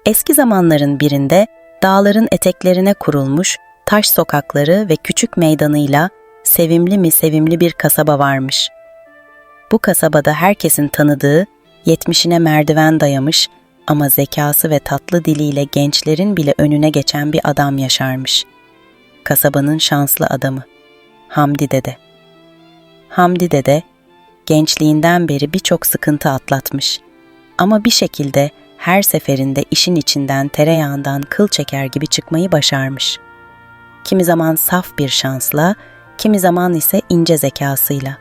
Eski zamanların birinde dağların eteklerine kurulmuş taş sokakları ve küçük meydanıyla sevimli mi sevimli bir kasaba varmış. Bu kasabada herkesin tanıdığı, 70'ine merdiven dayamış ama zekası ve tatlı diliyle gençlerin bile önüne geçen bir adam yaşarmış. Kasabanın şanslı adamı, Hamdi Dede. Hamdi Dede, gençliğinden beri birçok sıkıntı atlatmış. Ama bir şekilde her seferinde işin içinden tereyağından kıl çeker gibi çıkmayı başarmış. Kimi zaman saf bir şansla, kimi zaman ise ince zekasıyla.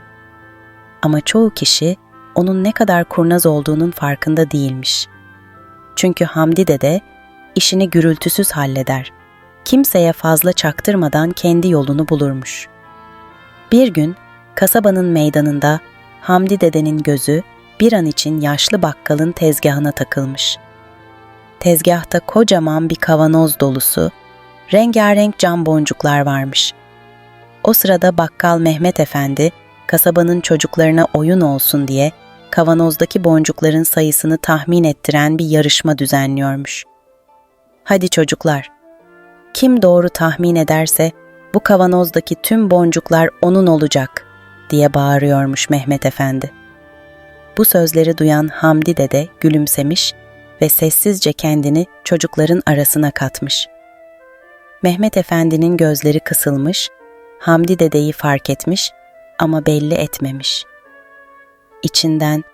Ama çoğu kişi onun ne kadar kurnaz olduğunun farkında değilmiş. Çünkü Hamdi Dede işini gürültüsüz halleder. Kimseye fazla çaktırmadan kendi yolunu bulurmuş. Bir gün kasabanın meydanında Hamdi Dede'nin gözü bir an için yaşlı bakkalın tezgahına takılmış. Tezgahta kocaman bir kavanoz dolusu, rengarenk cam boncuklar varmış. O sırada bakkal Mehmet Efendi, kasabanın çocuklarına oyun olsun diye kavanozdaki boncukların sayısını tahmin ettiren bir yarışma düzenliyormuş. "Hadi çocuklar, kim doğru tahmin ederse bu kavanozdaki tüm boncuklar onun olacak," diye bağırıyormuş Mehmet Efendi. Bu sözleri duyan Hamdi Dede gülümsemiş ve sessizce kendini çocukların arasına katmış. Mehmet Efendi'nin gözleri kısılmış, Hamdi Dede'yi fark etmiş ama belli etmemiş. İçinden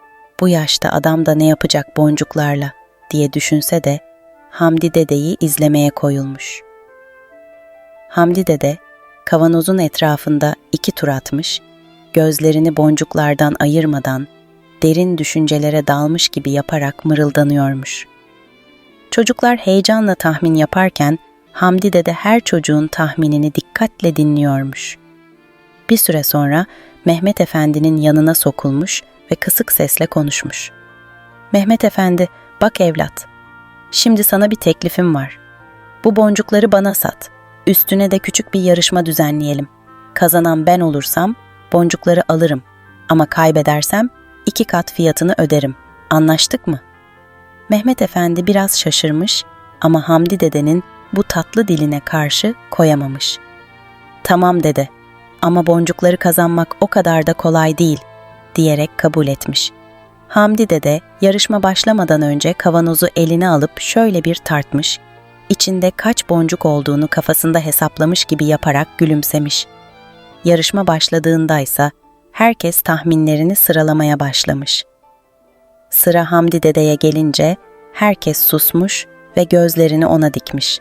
"Bu yaşta adam da ne yapacak boncuklarla?" diye düşünse de Hamdi Dede'yi izlemeye koyulmuş. Hamdi Dede kavanozun etrafında 2 tur atmış, gözlerini boncuklardan ayırmadan derin düşüncelere dalmış gibi yaparak mırıldanıyormuş. Çocuklar heyecanla tahmin yaparken Hamdi Dede her çocuğun tahminini dikkatle dinliyormuş. Bir süre sonra Mehmet Efendi'nin yanına sokulmuş ve kısık sesle konuşmuş. "Mehmet Efendi, bak evlat, şimdi sana bir teklifim var. Bu boncukları bana sat, üstüne de küçük bir yarışma düzenleyelim. Kazanan ben olursam boncukları alırım ama kaybedersem 2 kat fiyatını öderim. Anlaştık mı?" Mehmet Efendi biraz şaşırmış ama Hamdi Dede'nin bu tatlı diline karşı koyamamış. "Tamam dede, ama boncukları kazanmak o kadar da kolay değil," diyerek kabul etmiş. Hamdi Dede yarışma başlamadan önce kavanozu eline alıp şöyle bir tartmış, içinde kaç boncuk olduğunu kafasında hesaplamış gibi yaparak gülümsemiş. Yarışma başladığındaysa herkes tahminlerini sıralamaya başlamış. Sıra Hamdi Dede'ye gelince herkes susmuş ve gözlerini ona dikmiş.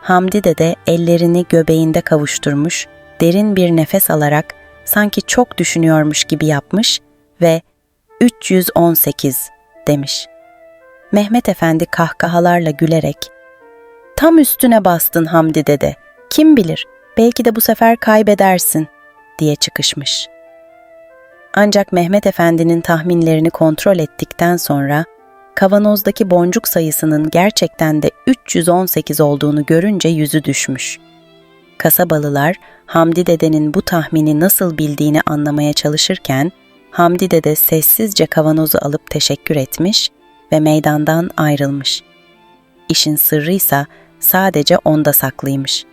Hamdi Dede ellerini göbeğinde kavuşturmuş, derin bir nefes alarak sanki çok düşünüyormuş gibi yapmış ve 318 demiş. Mehmet Efendi kahkahalarla gülerek, "Tam üstüne bastın Hamdi Dede, kim bilir, belki de bu sefer kaybedersin," diye çıkışmış. Ancak Mehmet Efendi'nin tahminlerini kontrol ettikten sonra kavanozdaki boncuk sayısının gerçekten de 318 olduğunu görünce yüzü düşmüş. Kasabalılar Hamdi Dede'nin bu tahmini nasıl bildiğini anlamaya çalışırken Hamdi Dede sessizce kavanozu alıp teşekkür etmiş ve meydandan ayrılmış. İşin sırrıysa sadece onda saklıymış.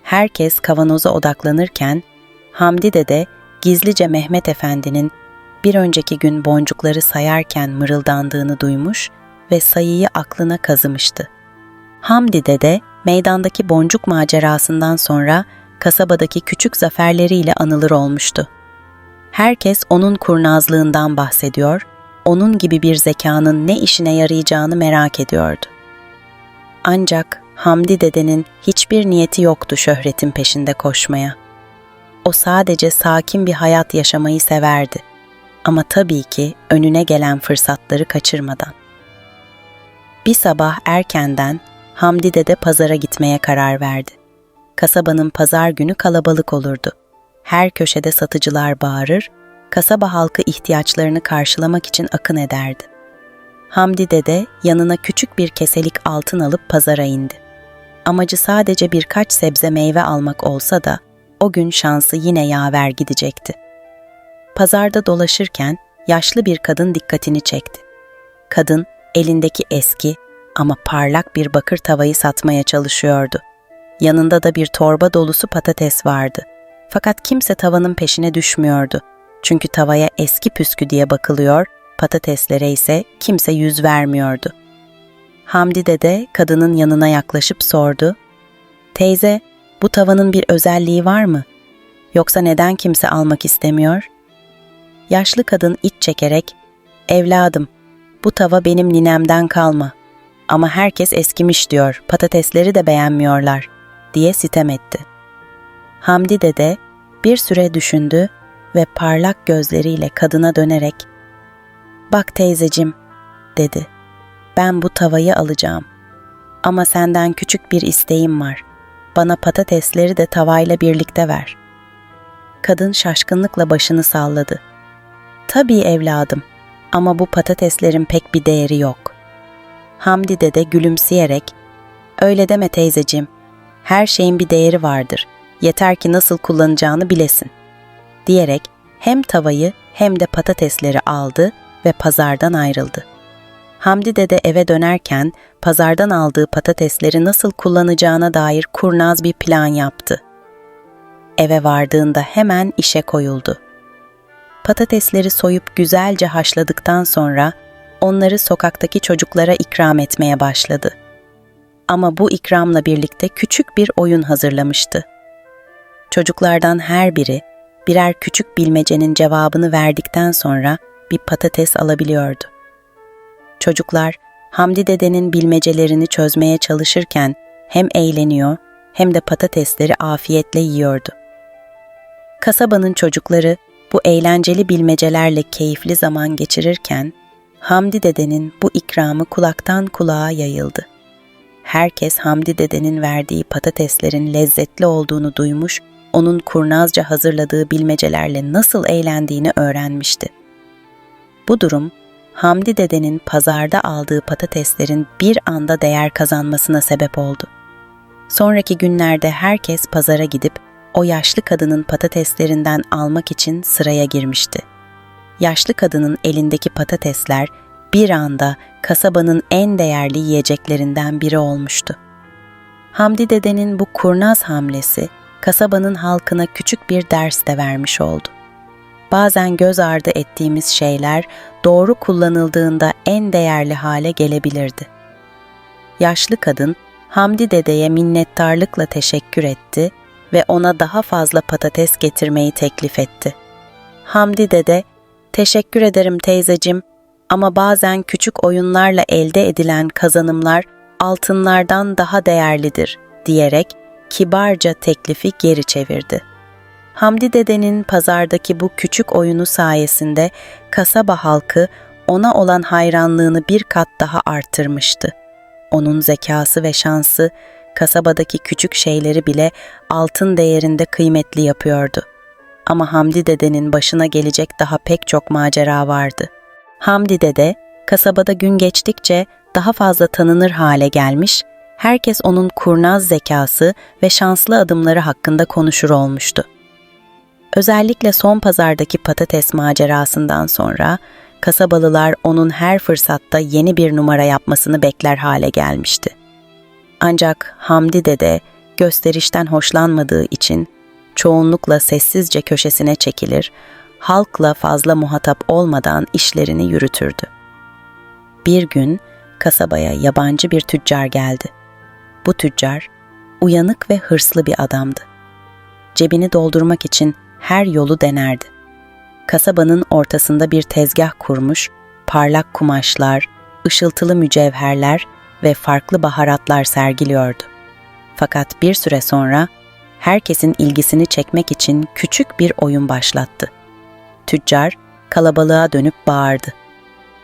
Herkes kavanoza odaklanırken Hamdi Dede gizlice Mehmet Efendi'nin bir önceki gün boncukları sayarken mırıldandığını duymuş ve sayıyı aklına kazımıştı. Hamdi Dede meydandaki boncuk macerasından sonra kasabadaki küçük zaferleriyle anılır olmuştu. Herkes onun kurnazlığından bahsediyor, onun gibi bir zekanın ne işine yarayacağını merak ediyordu. Ancak Hamdi Dede'nin hiçbir niyeti yoktu şöhretin peşinde koşmaya. O sadece sakin bir hayat yaşamayı severdi. Ama tabii ki önüne gelen fırsatları kaçırmadan. Bir sabah erkenden Hamdi Dede pazara gitmeye karar verdi. Kasabanın pazar günü kalabalık olurdu. Her köşede satıcılar bağırır, kasaba halkı ihtiyaçlarını karşılamak için akın ederdi. Hamdi Dede yanına küçük bir keselik altın alıp pazara indi. Amacı sadece birkaç sebze meyve almak olsa da o gün şansı yine yaver gidecekti. Pazarda dolaşırken yaşlı bir kadın dikkatini çekti. Kadın elindeki eski, ama parlak bir bakır tavayı satmaya çalışıyordu. Yanında da bir torba dolusu patates vardı. Fakat kimse tavanın peşine düşmüyordu. Çünkü tavaya eski püskü diye bakılıyor, patateslere ise kimse yüz vermiyordu. Hamdi dede kadının yanına yaklaşıp sordu. "Teyze, bu tavanın bir özelliği var mı? Yoksa neden kimse almak istemiyor?" Yaşlı kadın iç çekerek, "Evladım, bu tava benim ninemden kalma. Ama herkes eskimiş diyor, patatesleri de beğenmiyorlar," diye sitem etti. Hamdi dede bir süre düşündü ve parlak gözleriyle kadına dönerek, "Bak teyzecim," dedi. "Ben bu tavayı alacağım. Ama senden küçük bir isteğim var. Bana patatesleri de tavayla birlikte ver." Kadın şaşkınlıkla başını salladı. "Tabii evladım, ama bu patateslerin pek bir değeri yok." Hamdi dede gülümseyerek, "Öyle deme teyzeciğim. Her şeyin bir değeri vardır. Yeter ki nasıl kullanacağını bilesin," diyerek hem tavayı hem de patatesleri aldı ve pazardan ayrıldı. Hamdi dede eve dönerken pazardan aldığı patatesleri nasıl kullanacağına dair kurnaz bir plan yaptı. Eve vardığında hemen işe koyuldu. Patatesleri soyup güzelce haşladıktan sonra onları sokaktaki çocuklara ikram etmeye başladı. Ama bu ikramla birlikte küçük bir oyun hazırlamıştı. Çocuklardan her biri birer küçük bilmecenin cevabını verdikten sonra bir patates alabiliyordu. Çocuklar Hamdi dedenin bilmecelerini çözmeye çalışırken hem eğleniyor hem de patatesleri afiyetle yiyordu. Kasabanın çocukları bu eğlenceli bilmecelerle keyifli zaman geçirirken Hamdi dedenin bu ikramı kulaktan kulağa yayıldı. Herkes Hamdi dedenin verdiği patateslerin lezzetli olduğunu duymuş, onun kurnazca hazırladığı bilmecelerle nasıl eğlendiğini öğrenmişti. Bu durum, Hamdi dedenin pazarda aldığı patateslerin bir anda değer kazanmasına sebep oldu. Sonraki günlerde herkes pazara gidip o yaşlı kadının patateslerinden almak için sıraya girmişti. Yaşlı kadının elindeki patatesler bir anda kasabanın en değerli yiyeceklerinden biri olmuştu. Hamdi dedenin bu kurnaz hamlesi kasabanın halkına küçük bir ders de vermiş oldu. Bazen göz ardı ettiğimiz şeyler doğru kullanıldığında en değerli hale gelebilirdi. Yaşlı kadın Hamdi dedeye minnettarlıkla teşekkür etti ve ona daha fazla patates getirmeyi teklif etti. Hamdi dede, "Teşekkür ederim teyzecim, ama bazen küçük oyunlarla elde edilen kazanımlar altınlardan daha değerlidir," diyerek kibarca teklifi geri çevirdi. Hamdi dedenin pazardaki bu küçük oyunu sayesinde kasaba halkı ona olan hayranlığını bir kat daha artırmıştı. Onun zekası ve şansı kasabadaki küçük şeyleri bile altın değerinde kıymetli yapıyordu. Ama Hamdi dedenin başına gelecek daha pek çok macera vardı. Hamdi dede kasabada gün geçtikçe daha fazla tanınır hale gelmiş, herkes onun kurnaz zekası ve şanslı adımları hakkında konuşur olmuştu. Özellikle son pazardaki patates macerasından sonra kasabalılar onun her fırsatta yeni bir numara yapmasını bekler hale gelmişti. Ancak Hamdi dede gösterişten hoşlanmadığı için çoğunlukla sessizce köşesine çekilir, halkla fazla muhatap olmadan işlerini yürütürdü. Bir gün kasabaya yabancı bir tüccar geldi. Bu tüccar uyanık ve hırslı bir adamdı. Cebini doldurmak için her yolu denerdi. Kasabanın ortasında bir tezgah kurmuş, parlak kumaşlar, ışıltılı mücevherler ve farklı baharatlar sergiliyordu. Fakat bir süre sonra herkesin ilgisini çekmek için küçük bir oyun başlattı. Tüccar kalabalığa dönüp bağırdı.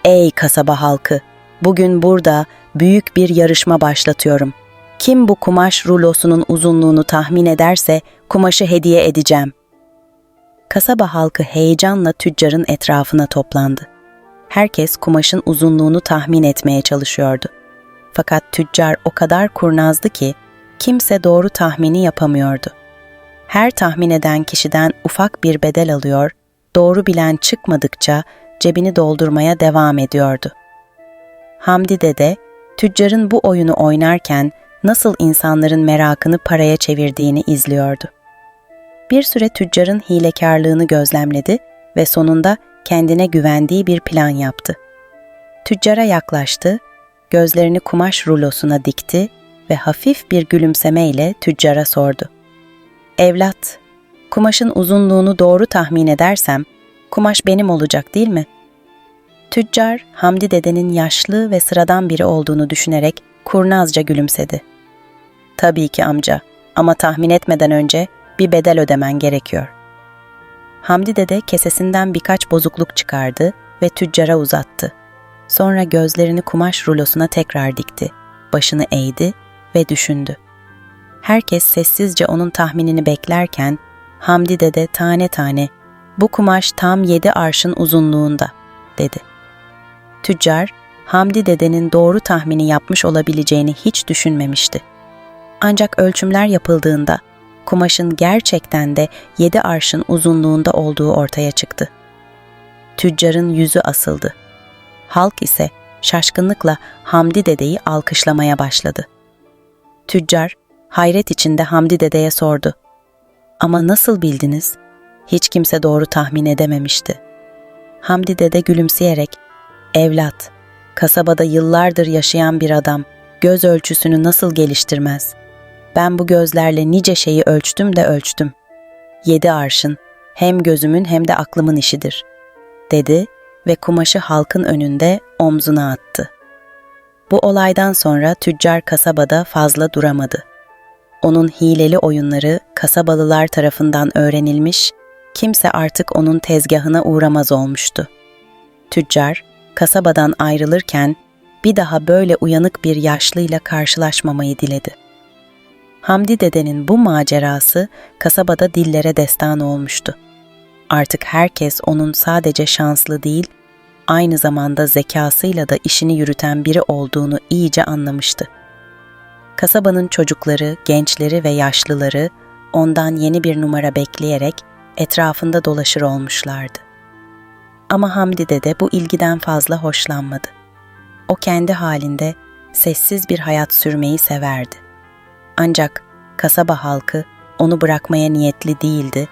"Ey kasaba halkı! Bugün burada büyük bir yarışma başlatıyorum. Kim bu kumaş rulosunun uzunluğunu tahmin ederse kumaşı hediye edeceğim." Kasaba halkı heyecanla tüccarın etrafına toplandı. Herkes kumaşın uzunluğunu tahmin etmeye çalışıyordu. Fakat tüccar o kadar kurnazdı ki kimse doğru tahmini yapamıyordu. Her tahmin eden kişiden ufak bir bedel alıyor, doğru bilen çıkmadıkça cebini doldurmaya devam ediyordu. Hamdi dede Tüccarın bu oyunu oynarken nasıl insanların merakını paraya çevirdiğini izliyordu. Bir süre tüccarın hilekarlığını gözlemledi ve sonunda kendine güvendiği bir plan yaptı. Tüccara yaklaştı, gözlerini kumaş rulosuna dikti ve hafif bir gülümsemeyle tüccara sordu. "Evlat, kumaşın uzunluğunu doğru tahmin edersem, kumaş benim olacak değil mi?" Tüccar, Hamdi dedenin yaşlı ve sıradan biri olduğunu düşünerek kurnazca gülümsedi. "Tabii ki amca, ama tahmin etmeden önce bir bedel ödemen gerekiyor." Hamdi dede kesesinden birkaç bozukluk çıkardı ve tüccara uzattı. Sonra gözlerini kumaş rulosuna tekrar dikti, başını eğdi ve düşündü. Herkes sessizce onun tahminini beklerken Hamdi dede tane tane "Bu kumaş tam 7 arşın uzunluğunda," dedi. Tüccar, Hamdi dedenin doğru tahmini yapmış olabileceğini hiç düşünmemişti. Ancak ölçümler yapıldığında kumaşın gerçekten de 7 arşın uzunluğunda olduğu ortaya çıktı. Tüccarın yüzü asıldı. Halk ise şaşkınlıkla Hamdi dedeyi alkışlamaya başladı. Tüccar, hayret içinde Hamdi dedeye sordu. "Ama nasıl bildiniz?" Hiç kimse doğru tahmin edememişti. Hamdi dede gülümseyerek, "Evlat, kasabada yıllardır yaşayan bir adam göz ölçüsünü nasıl geliştirmez? Ben bu gözlerle nice şeyi ölçtüm de ölçtüm. 7 arşın hem gözümün hem de aklımın işidir," dedi ve kumaşı halkın önünde omzuna attı. Bu olaydan sonra tüccar kasabada fazla duramadı. Onun hileli oyunları kasabalılar tarafından öğrenilmiş, kimse artık onun tezgahına uğramaz olmuştu. Tüccar, kasabadan ayrılırken bir daha böyle uyanık bir yaşlıyla karşılaşmamayı diledi. Hamdi dedenin bu macerası kasabada dillere destan olmuştu. Artık herkes onun sadece şanslı değil, aynı zamanda zekasıyla da işini yürüten biri olduğunu iyice anlamıştı. Kasabanın çocukları, gençleri ve yaşlıları ondan yeni bir numara bekleyerek etrafında dolaşır olmuşlardı. Ama Hamdi dede bu ilgiden fazla hoşlanmadı. O kendi halinde sessiz bir hayat sürmeyi severdi. Ancak kasaba halkı onu bırakmaya niyetli değildi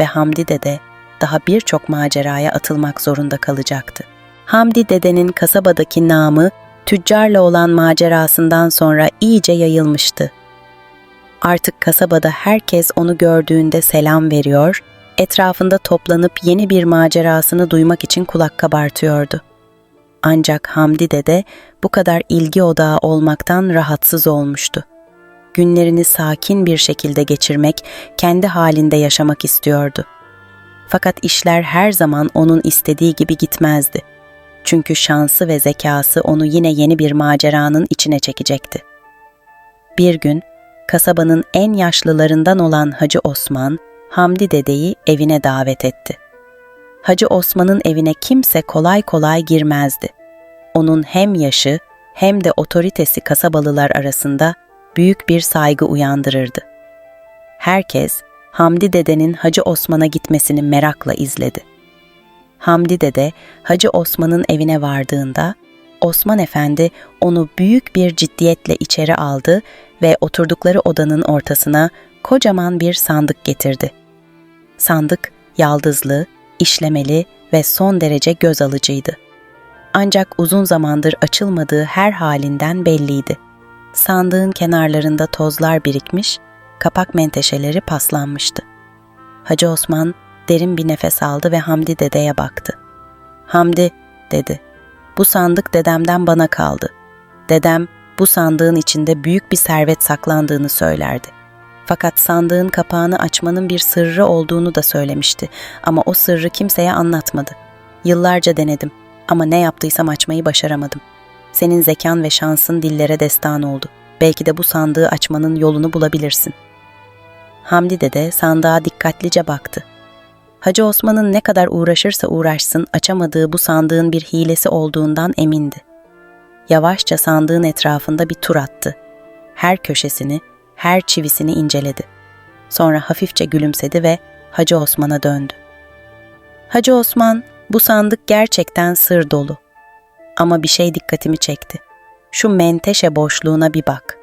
ve Hamdi dede daha birçok maceraya atılmak zorunda kalacaktı. Hamdi dedenin kasabadaki namı tüccarla olan macerasından sonra iyice yayılmıştı. Artık kasabada herkes onu gördüğünde selam veriyor, etrafında toplanıp yeni bir macerasını duymak için kulak kabartıyordu. Ancak Hamdi dede bu kadar ilgi odağı olmaktan rahatsız olmuştu. Günlerini sakin bir şekilde geçirmek, kendi halinde yaşamak istiyordu. Fakat işler her zaman onun istediği gibi gitmezdi. Çünkü şansı ve zekası onu yine yeni bir maceranın içine çekecekti. Bir gün kasabanın en yaşlılarından olan Hacı Osman, Hamdi dedeyi evine davet etti. Hacı Osman'ın evine kimse kolay kolay girmezdi. Onun hem yaşı hem de otoritesi kasabalılar arasında büyük bir saygı uyandırırdı. Herkes Hamdi dedenin Hacı Osman'a gitmesini merakla izledi. Hamdi dede Hacı Osman'ın evine vardığında Osman Efendi onu büyük bir ciddiyetle içeri aldı ve oturdukları odanın ortasına kocaman bir sandık getirdi. Sandık yaldızlı, işlemeli ve son derece göz alıcıydı. Ancak uzun zamandır açılmadığı her halinden belliydi. Sandığın kenarlarında tozlar birikmiş, kapak menteşeleri paslanmıştı. Hacı Osman derin bir nefes aldı ve Hamdi dedeye baktı. "Hamdi," dedi, "bu sandık dedemden bana kaldı. Dedem bu sandığın içinde büyük bir servet saklandığını söylerdi. Fakat sandığın kapağını açmanın bir sırrı olduğunu da söylemişti ama o sırrı kimseye anlatmadı. Yıllarca denedim ama ne yaptıysam açmayı başaramadım. Senin zekan ve şansın dillere destan oldu. Belki de bu sandığı açmanın yolunu bulabilirsin." Hamdi dede sandığa dikkatlice baktı. Hacı Osman'ın ne kadar uğraşırsa uğraşsın açamadığı bu sandığın bir hilesi olduğundan emindi. Yavaşça sandığın etrafında bir tur attı. Her köşesini, her çivisini inceledi. Sonra hafifçe gülümsedi ve Hacı Osman'a döndü. "Hacı Osman, bu sandık gerçekten sır dolu. Ama bir şey dikkatimi çekti. şu menteşe boşluğuna bir bak.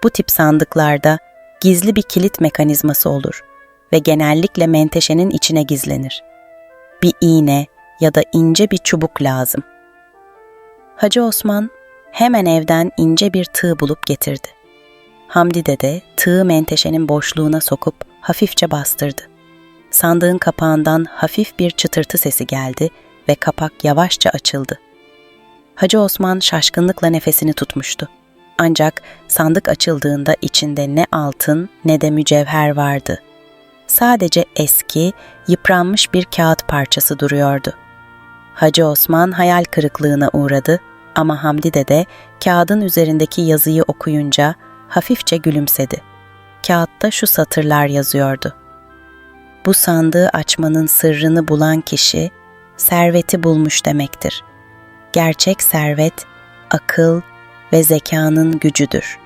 Bu tip sandıklarda gizli bir kilit mekanizması olur ve genellikle menteşenin içine gizlenir. Bir iğne ya da ince bir çubuk lazım. Hacı Osman hemen evden ince bir tığ bulup getirdi. Hamdi Dede tığı menteşenin boşluğuna sokup hafifçe bastırdı. Sandığın kapağından hafif bir çıtırtı sesi geldi ve kapak yavaşça açıldı. Hacı Osman şaşkınlıkla nefesini tutmuştu. Ancak sandık açıldığında içinde ne altın ne de mücevher vardı. Sadece eski, yıpranmış bir kağıt parçası duruyordu. Hacı Osman hayal kırıklığına uğradı ama Hamdi Dede kağıdın üzerindeki yazıyı okuyunca hafifçe gülümsedi. Kağıtta şu satırlar yazıyordu: "Bu sandığı açmanın sırrını bulan kişi serveti bulmuş demektir. Gerçek servet, akıl ve zekanın gücüdür."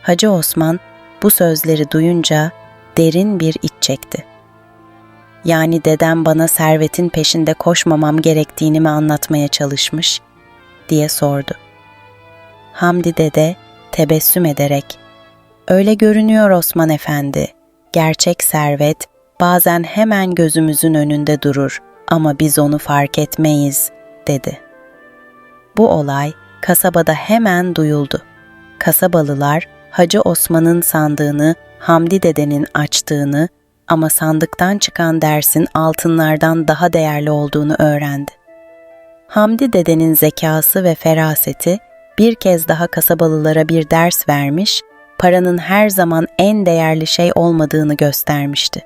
Hacı Osman bu sözleri duyunca derin bir iç çekti. Yani dedem bana servetin peşinde koşmamam gerektiğini mi anlatmaya çalışmış diye sordu. Hamdi Dede tebessüm ederek, "Öyle görünüyor Osman Efendi. Gerçek servet bazen hemen gözümüzün önünde durur ama biz onu fark etmeyiz," dedi. Bu olay kasabada hemen duyuldu. Kasabalılar Hacı Osman'ın sandığını Hamdi Dede'nin açtığını ama sandıktan çıkan dersin altınlardan daha değerli olduğunu öğrendi. Hamdi Dede'nin zekası ve feraseti bir kez daha kasabalılara bir ders vermiş, paranın her zaman en değerli şey olmadığını göstermişti.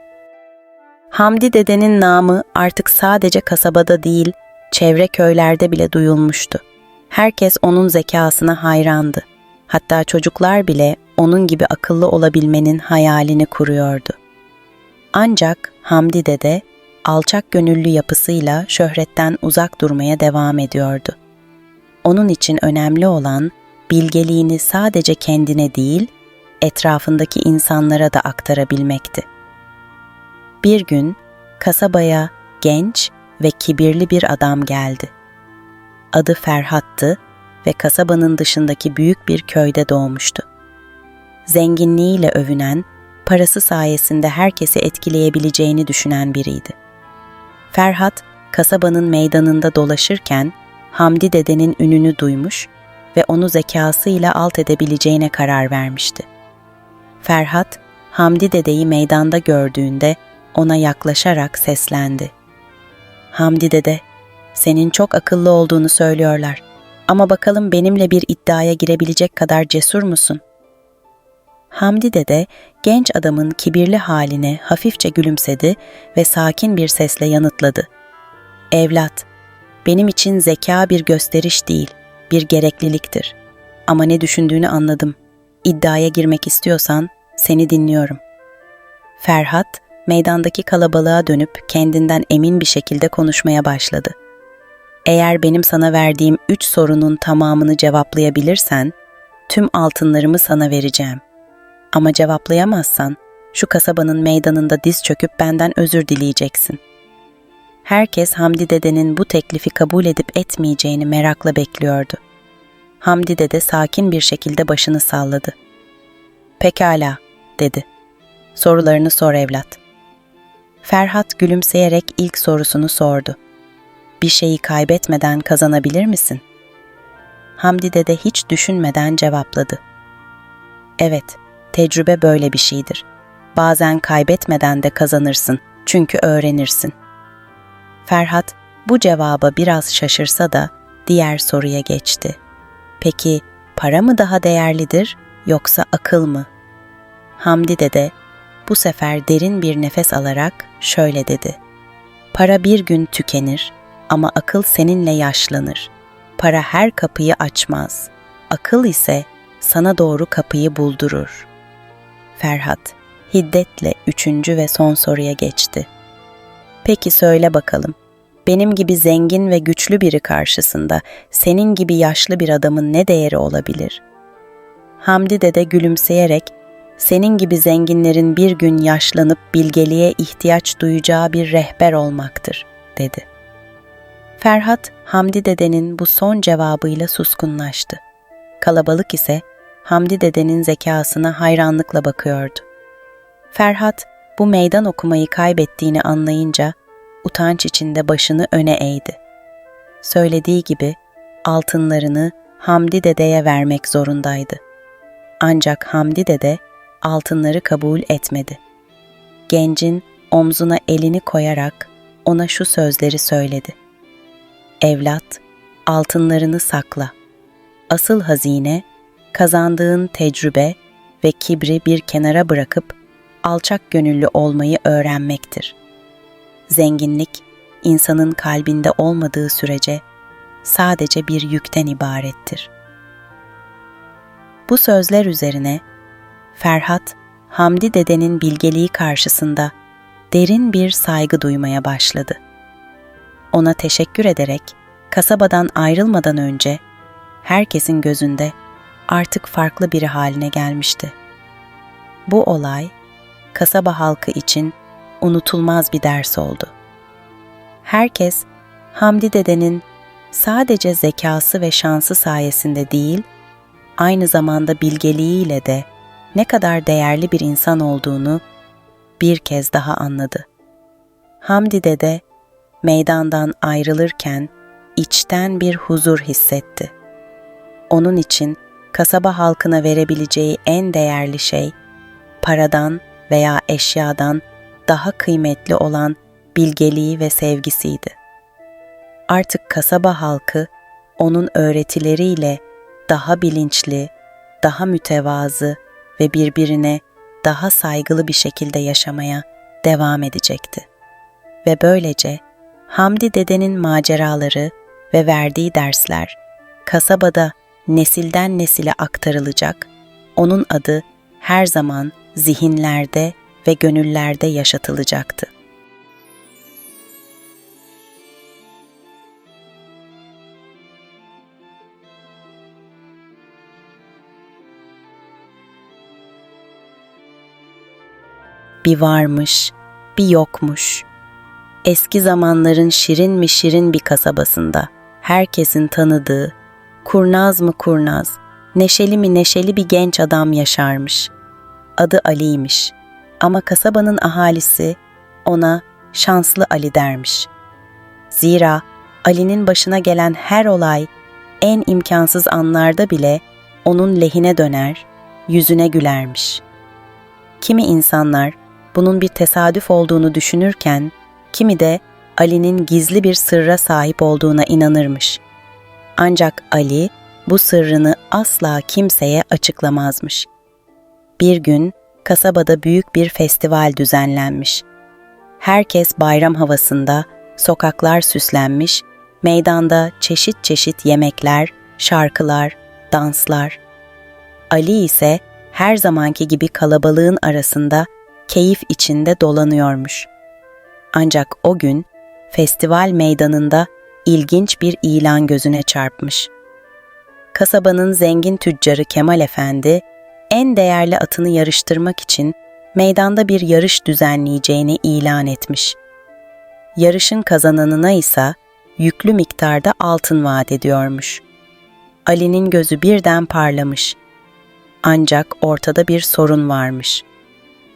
Hamdi Dede'nin namı artık sadece kasabada değil, çevre köylerde bile duyulmuştu. Herkes onun zekasına hayrandı. Hatta çocuklar bile onun gibi akıllı olabilmenin hayalini kuruyordu. Ancak Hamdi Dede alçak gönüllü yapısıyla şöhretten uzak durmaya devam ediyordu. Onun için önemli olan bilgeliğini sadece kendine değil, etrafındaki insanlara da aktarabilmekti. Bir gün kasabaya genç ve kibirli bir adam geldi. Adı Ferhat'tı ve kasabanın dışındaki büyük bir köyde doğmuştu. Zenginliğiyle övünen, parası sayesinde herkesi etkileyebileceğini düşünen biriydi. Ferhat, kasabanın meydanında dolaşırken Hamdi Dede'nin ününü duymuş ve onu zekasıyla alt edebileceğine karar vermişti. Ferhat, Hamdi Dede'yi meydanda gördüğünde ona yaklaşarak seslendi. "Hamdi Dede, senin çok akıllı olduğunu söylüyorlar. Ama bakalım benimle bir iddiaya girebilecek kadar cesur musun?" Hamdi Dede genç adamın kibirli haline hafifçe gülümsedi ve sakin bir sesle yanıtladı. "Evlat, benim için zeka bir gösteriş değil, bir gerekliliktir. Ama ne düşündüğünü anladım. İddiaya girmek istiyorsan seni dinliyorum." Ferhat, meydandaki kalabalığa dönüp kendinden emin bir şekilde konuşmaya başladı. "Eğer benim sana verdiğim 3 sorunun tamamını cevaplayabilirsen, tüm altınlarımı sana vereceğim. Ama cevaplayamazsan, şu kasabanın meydanında diz çöküp benden özür dileyeceksin." Herkes Hamdi Dede'nin bu teklifi kabul edip etmeyeceğini merakla bekliyordu. Hamdi Dede sakin bir şekilde başını salladı. "Pekala," dedi. "Sorularını sor evlat." Ferhat gülümseyerek ilk sorusunu sordu. "Bir şeyi kaybetmeden kazanabilir misin?" Hamdi Dede hiç düşünmeden cevapladı. "Evet, tecrübe böyle bir şeydir. Bazen kaybetmeden de kazanırsın, çünkü öğrenirsin." Ferhat bu cevaba biraz şaşırsa da diğer soruya geçti. "Peki para mı daha değerlidir yoksa akıl mı?" Hamdi Dede bu sefer derin bir nefes alarak şöyle dedi. "Para bir gün tükenir ama akıl seninle yaşlanır. Para her kapıyı açmaz. Akıl ise sana doğru kapıyı buldurur." Ferhat hiddetle 3. ve son soruya geçti. "Peki söyle bakalım, benim gibi zengin ve güçlü biri karşısında senin gibi yaşlı bir adamın ne değeri olabilir?" Hamdi Dede gülümseyerek, "Senin gibi zenginlerin bir gün yaşlanıp bilgeliğe ihtiyaç duyacağı bir rehber olmaktır," dedi. Ferhat, Hamdi Dede'nin bu son cevabıyla suskunlaştı. Kalabalık ise Hamdi dedenin zekasına hayranlıkla bakıyordu. Ferhat bu meydan okumayı kaybettiğini anlayınca utanç içinde başını öne eğdi. Söylediği gibi altınlarını Hamdi dedeye vermek zorundaydı. Ancak Hamdi dede altınları kabul etmedi. Gencin omzuna elini koyarak ona şu sözleri söyledi. Evlat, altınlarını sakla. Asıl hazine, kazandığın tecrübe ve kibri bir kenara bırakıp alçak gönüllü olmayı öğrenmektir. Zenginlik, insanın kalbinde olmadığı sürece sadece bir yükten ibarettir. Bu sözler üzerine Ferhat, Hamdi dedenin bilgeliği karşısında derin bir saygı duymaya başladı. Ona teşekkür ederek kasabadan ayrılmadan önce herkesin gözünde artık farklı biri haline gelmişti. Bu olay kasaba halkı için unutulmaz bir ders oldu. Herkes Hamdi dedenin sadece zekası ve şansı sayesinde değil, aynı zamanda bilgeliğiyle de ne kadar değerli bir insan olduğunu bir kez daha anladı. Hamdi dede meydandan ayrılırken içten bir huzur hissetti. Onun için kasaba halkına verebileceği en değerli şey, paradan veya eşyadan daha kıymetli olan bilgeliği ve sevgisiydi. Artık kasaba halkı onun öğretileriyle daha bilinçli, daha mütevazı ve birbirine daha saygılı bir şekilde yaşamaya devam edecekti. Ve böylece Hamdi dedenin maceraları ve verdiği dersler kasabada nesilden nesile aktarılacak, onun adı her zaman zihinlerde ve gönüllerde yaşatılacaktı. Bir varmış, bir yokmuş. Eski zamanların şirin mi şirin bir kasabasında herkesin tanıdığı, kurnaz mı kurnaz, neşeli mi neşeli bir genç adam yaşarmış. Adı Ali'ymiş ama kasabanın ahalisi ona Şanslı Ali dermiş. Zira Ali'nin başına gelen her olay en imkansız anlarda bile onun lehine döner, yüzüne gülermiş. Kimi insanlar bunun bir tesadüf olduğunu düşünürken, kimi de Ali'nin gizli bir sırra sahip olduğuna inanırmış. Ancak Ali bu sırrını asla kimseye açıklamazmış. Bir gün kasabada büyük bir festival düzenlenmiş. Herkes bayram havasında, sokaklar süslenmiş, meydanda çeşit çeşit yemekler, şarkılar, danslar. Ali ise her zamanki gibi kalabalığın arasında keyif içinde dolanıyormuş. Ancak o gün festival meydanında ilginç bir ilan gözüne çarpmış. Kasabanın zengin tüccarı Kemal Efendi, en değerli atını yarıştırmak için meydanda bir yarış düzenleyeceğini ilan etmiş. Yarışın kazananına ise yüklü miktarda altın vaat ediyormuş. Ali'nin gözü birden parlamış. Ancak ortada bir sorun varmış.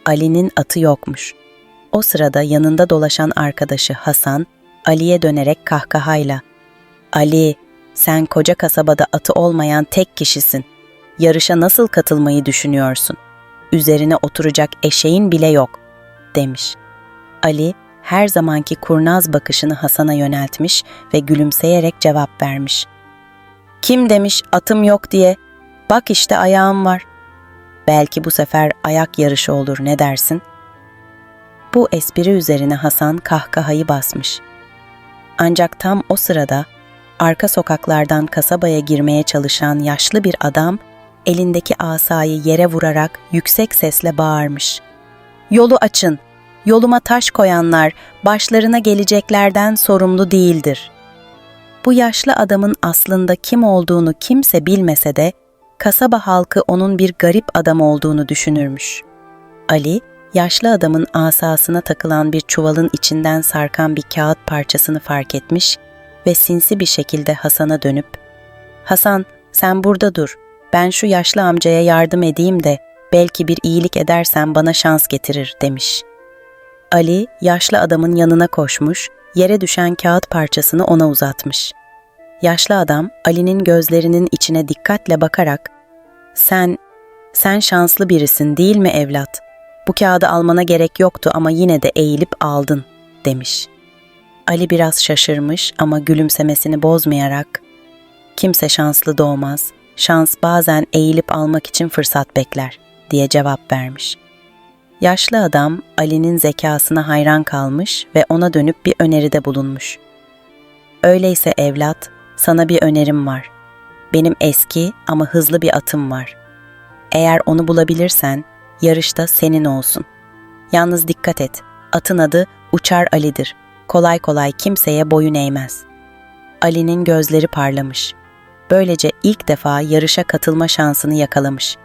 Ali'nin atı yokmuş. O sırada yanında dolaşan arkadaşı Hasan, Ali'ye dönerek kahkahayla, "Ali, sen koca kasabada atı olmayan tek kişisin. Yarışa nasıl katılmayı düşünüyorsun? Üzerine oturacak eşeğin bile yok," demiş. Ali, her zamanki kurnaz bakışını Hasan'a yöneltmiş ve gülümseyerek cevap vermiş. "Kim demiş atım yok diye? Bak işte ayağım var. Belki bu sefer ayak yarışı olur, ne dersin?" Bu espri üzerine Hasan kahkahayı basmış. Ancak tam o sırada arka sokaklardan kasabaya girmeye çalışan yaşlı bir adam elindeki asayı yere vurarak yüksek sesle bağırmış. "Yolu açın! Yoluma taş koyanlar başlarına geleceklerden sorumlu değildir." Bu yaşlı adamın aslında kim olduğunu kimse bilmese de kasaba halkı onun bir garip adam olduğunu düşünürmüş. Ali, yaşlı adamın asasına takılan bir çuvalın içinden sarkan bir kağıt parçasını fark etmiş ve sinsi bir şekilde Hasan'a dönüp, "Hasan, sen burada dur. ben şu yaşlı amcaya yardım edeyim de belki bir iyilik edersen bana şans getirir demiş. Ali, yaşlı adamın yanına koşmuş, yere düşen kağıt parçasını ona uzatmış. Yaşlı adam, Ali'nin gözlerinin içine dikkatle bakarak, sen şanslı birisin değil mi evlat? Bu kağıdı almana gerek yoktu ama yine de eğilip aldın, demiş. Ali biraz şaşırmış ama gülümsemesini bozmayarak, kimse şanslı doğmaz, şans bazen eğilip almak için fırsat bekler, diye cevap vermiş. Yaşlı adam Ali'nin zekasına hayran kalmış ve ona dönüp bir öneride bulunmuş. Öyleyse evlat, sana bir önerim var. Benim eski ama hızlı bir atım var. Eğer onu bulabilirsen, yarışta senin olsun. Yalnız dikkat et, atın adı Uçar Ali'dir. Kolay kolay kimseye boyun eğmez. Ali'nin gözleri parlamış. Böylece ilk defa yarışa katılma şansını yakalamış.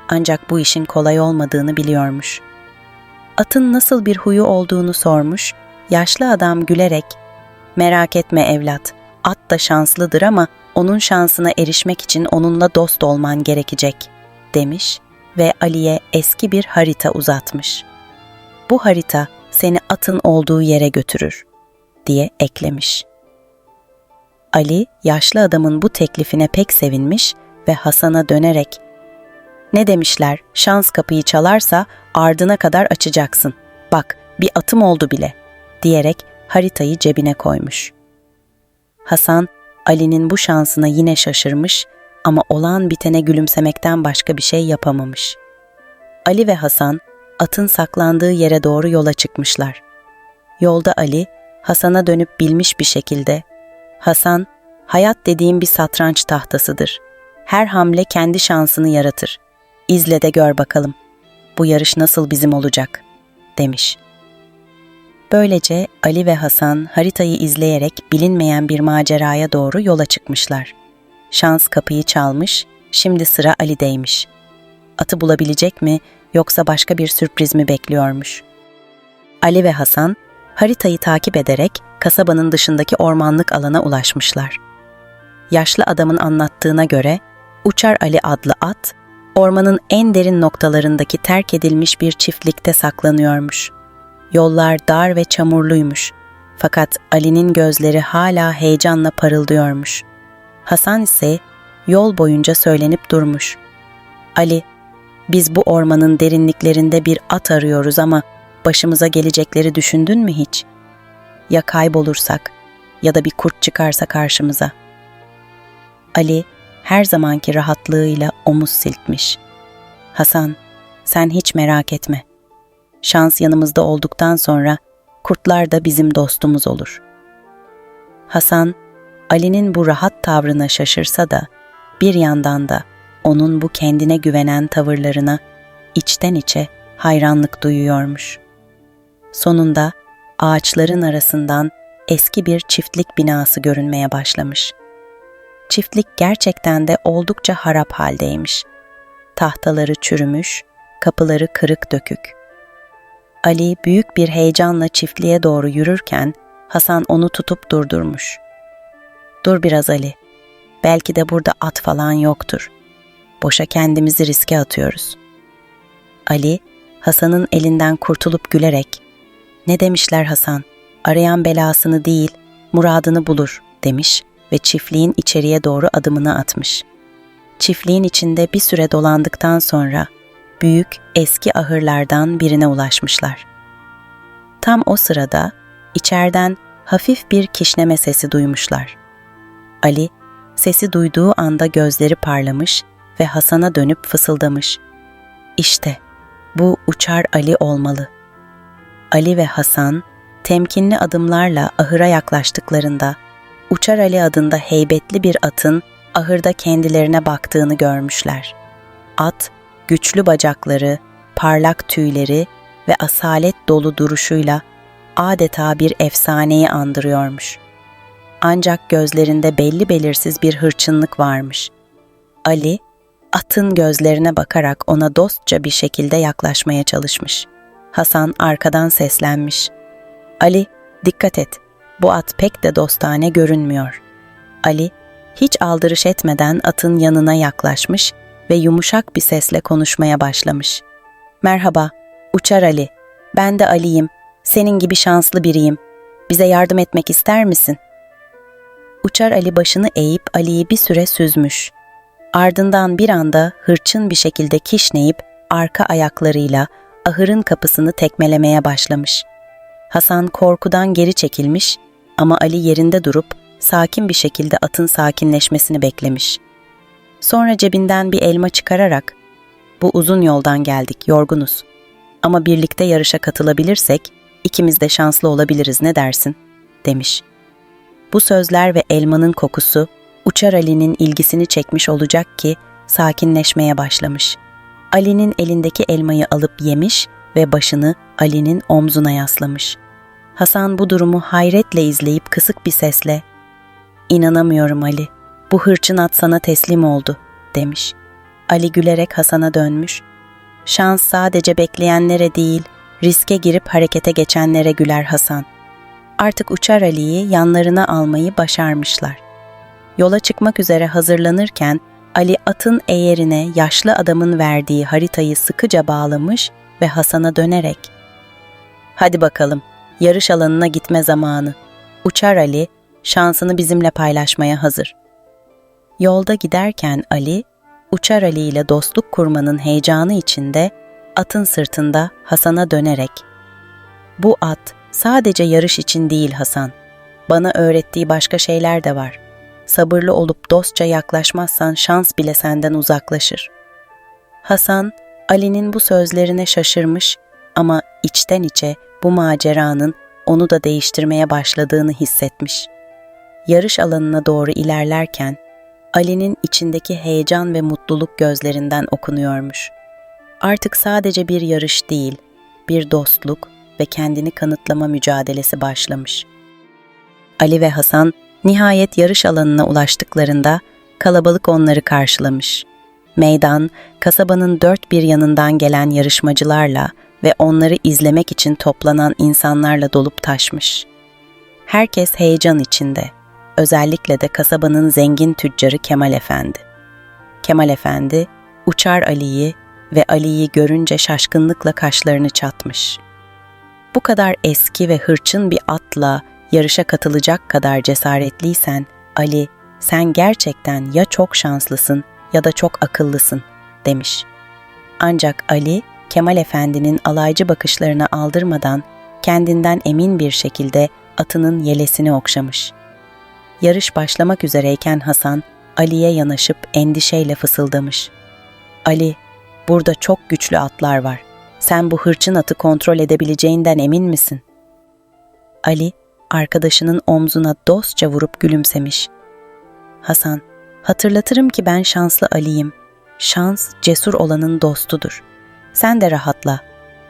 Ancak bu işin kolay olmadığını biliyormuş. Atın nasıl bir huyu olduğunu sormuş, yaşlı adam gülerek, merak etme evlat, at da şanslıdır ama onun şansına erişmek için onunla dost olman gerekecek, demiş ve Ali'ye eski bir harita uzatmış. Bu harita seni atın olduğu yere götürür, diye eklemiş. Ali, yaşlı adamın bu teklifine pek sevinmiş ve Hasan'a dönerek, ne demişler, şans kapıyı çalarsa ardına kadar açacaksın. Bak, bir atım oldu bile, diyerek haritayı cebine koymuş. Hasan, Ali'nin bu şansına yine şaşırmış ama olan bitene gülümsemekten başka bir şey yapamamış. Ali ve Hasan, atın saklandığı yere doğru yola çıkmışlar. Yolda Ali, Hasan'a dönüp bilmiş bir şekilde, Hasan, hayat dediğim bir satranç tahtasıdır. Her hamle kendi şansını yaratır. İzle de gör bakalım. Bu yarış nasıl bizim olacak, demiş. Böylece Ali ve Hasan haritayı izleyerek bilinmeyen bir maceraya doğru yola çıkmışlar. Şans kapıyı çalmış, şimdi sıra Ali'deymiş. Atı bulabilecek mi yoksa başka bir sürpriz mi bekliyormuş? Ali ve Hasan haritayı takip ederek kasabanın dışındaki ormanlık alana ulaşmışlar. Yaşlı adamın anlattığına göre Uçar Ali adlı at, ormanın en derin noktalarındaki terk edilmiş bir çiftlikte saklanıyormuş. Yollar dar ve çamurluymuş. Fakat Ali'nin gözleri hala heyecanla parıldıyormuş. Hasan ise yol boyunca söylenip durmuş. Ali, biz bu ormanın derinliklerinde bir at arıyoruz ama başımıza gelecekleri düşündün mü hiç? Ya kaybolursak ya da bir kurt çıkarsa karşımıza? Ali her zamanki rahatlığıyla omuz silkmiş. Hasan, sen hiç merak etme. Şans yanımızda olduktan sonra kurtlar da bizim dostumuz olur. Hasan, Ali'nin bu rahat tavrına şaşırsa da bir yandan da onun bu kendine güvenen tavırlarına içten içe hayranlık duyuyormuş. Sonunda ağaçların arasından eski bir çiftlik binası görünmeye başlamış. Çiftlik gerçekten de oldukça harap haldeymiş. Tahtaları çürümüş, kapıları kırık dökük. Ali büyük bir heyecanla çiftliğe doğru yürürken Hasan onu tutup durdurmuş. Dur biraz Ali, belki de burada at falan yoktur. Boşa kendimizi riske atıyoruz. Ali, Hasan'ın elinden kurtulup gülerek, ne demişler Hasan, arayan belasını değil, muradını bulur, demiş ve çiftliğin içeriye doğru adımını atmış. Çiftliğin içinde bir süre dolandıktan sonra büyük eski ahırlardan birine ulaşmışlar. Tam o sırada içeriden hafif bir kişneme sesi duymuşlar. Ali, sesi duyduğu anda gözleri parlamış ve Hasan'a dönüp fısıldamış. İşte bu Uçar Ali olmalı. Ali ve Hasan temkinli adımlarla ahıra yaklaştıklarında Uçar Ali adında heybetli bir atın ahırda kendilerine baktığını görmüşler. At, güçlü bacakları, parlak tüyleri ve asalet dolu duruşuyla adeta bir efsaneyi andırıyormuş. Ancak gözlerinde belli belirsiz bir hırçınlık varmış. Ali, atın gözlerine bakarak ona dostça bir şekilde yaklaşmaya çalışmış. Hasan arkadan seslenmiş. Ali, dikkat et, bu at pek de dostane görünmüyor. Ali, hiç aldırış etmeden atın yanına yaklaşmış ve yumuşak bir sesle konuşmaya başlamış. "Merhaba, Uçar Ali. Ben de Ali'yim. Senin gibi şanslı biriyim. Bize yardım etmek ister misin?" Uçar Ali başını eğip Ali'yi bir süre süzmüş. Ardından bir anda hırçın bir şekilde kişneyip arka ayaklarıyla ahırın kapısını tekmelemeye başlamış. Hasan korkudan geri çekilmiş ama Ali yerinde durup sakin bir şekilde atın sakinleşmesini beklemiş. Sonra cebinden bir elma çıkararak "Bu uzun yoldan geldik, yorgunuz. Ama birlikte yarışa katılabilirsek ikimiz de şanslı olabiliriz, ne dersin?" demiş. Bu sözler ve elmanın kokusu Uçar Ali'nin ilgisini çekmiş olacak ki sakinleşmeye başlamış. Ali'nin elindeki elmayı alıp yemiş ve başını Ali'nin omzuna yaslamış. Hasan bu durumu hayretle izleyip kısık bir sesle "İnanamıyorum Ali, bu hırçın at sana teslim oldu," demiş. Ali gülerek Hasan'a dönmüş. "Şans sadece bekleyenlere değil, riske girip harekete geçenlere güler Hasan." Artık Uçar Ali'yi yanlarına almayı başarmışlar. Yola çıkmak üzere hazırlanırken Ali atın eğerine yaşlı adamın verdiği haritayı sıkıca bağlamış ve Hasan'a dönerek "Hadi bakalım, yarış alanına gitme zamanı. Uçar Ali, şansını bizimle paylaşmaya hazır." Yolda giderken Ali, Uçar Ali ile dostluk kurmanın heyecanı içinde atın sırtında Hasan'a dönerek "Bu at sadece yarış için değil Hasan. Bana öğrettiği başka şeyler de var. Sabırlı olup dostça yaklaşmazsan şans bile senden uzaklaşır." Hasan, Ali'nin bu sözlerine şaşırmış ama içten içe bu maceranın onu da değiştirmeye başladığını hissetmiş. Yarış alanına doğru ilerlerken Ali'nin içindeki heyecan ve mutluluk gözlerinden okunuyormuş. Artık sadece bir yarış değil, bir dostluk ve kendini kanıtlama mücadelesi başlamış. Ali ve Hasan nihayet yarış alanına ulaştıklarında kalabalık onları karşılamış. Meydan, kasabanın dört bir yanından gelen yarışmacılarla ve onları izlemek için toplanan insanlarla dolup taşmış. Herkes heyecan içinde, özellikle de kasabanın zengin tüccarı Kemal Efendi. Kemal Efendi, Uçar Ali'yi ve Ali'yi görünce şaşkınlıkla kaşlarını çatmış. "Bu kadar eski ve hırçın bir atla yarışa katılacak kadar cesaretliysen, Ali, sen gerçekten ya çok şanslısın ya da çok akıllısın," demiş. Ancak Ali, Kemal Efendi'nin alaycı bakışlarına aldırmadan kendinden emin bir şekilde atının yelesini okşamış. Yarış başlamak üzereyken Hasan, Ali'ye yanaşıp endişeyle fısıldamış. "Ali, burada çok güçlü atlar var. Sen bu hırçın atı kontrol edebileceğinden emin misin?" Ali, arkadaşının omzuna dostça vurup gülümsemiş. "Hasan, hatırlatırım ki ben şanslı Ali'yim. Şans, cesur olanın dostudur. Sen de rahatla.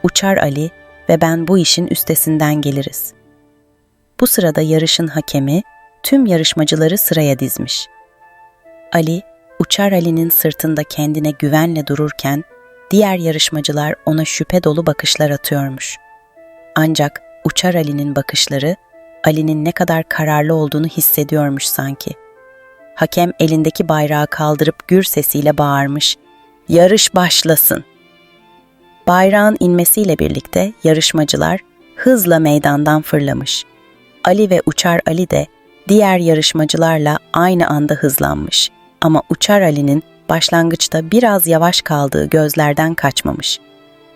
Uçar Ali ve ben bu işin üstesinden geliriz." Bu sırada yarışın hakemi tüm yarışmacıları sıraya dizmiş. Ali, Uçar Ali'nin sırtında kendine güvenle dururken diğer yarışmacılar ona şüphe dolu bakışlar atıyormuş. Ancak Uçar Ali'nin bakışları Ali'nin ne kadar kararlı olduğunu hissediyormuş sanki. Hakem elindeki bayrağı kaldırıp gür sesiyle bağırmış. "Yarış başlasın." Bayrağın inmesiyle birlikte yarışmacılar hızla meydandan fırlamış. Ali ve Uçar Ali de diğer yarışmacılarla aynı anda hızlanmış. Ama Uçar Ali'nin başlangıçta biraz yavaş kaldığı gözlerden kaçmamış.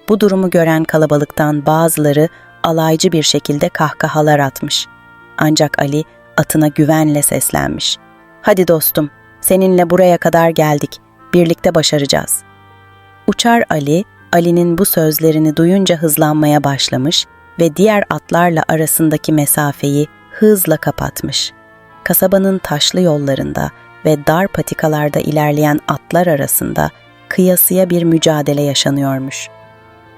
Bu durumu gören kalabalıktan bazıları alaycı bir şekilde kahkahalar atmış. Ancak Ali atına güvenle seslenmiş. "Hadi dostum, seninle buraya kadar geldik. Birlikte başaracağız." Uçar Ali, Ali'nin bu sözlerini duyunca hızlanmaya başlamış ve diğer atlarla arasındaki mesafeyi hızla kapatmış. Kasabanın taşlı yollarında ve dar patikalarda ilerleyen atlar arasında kıyasıya bir mücadele yaşanıyormuş.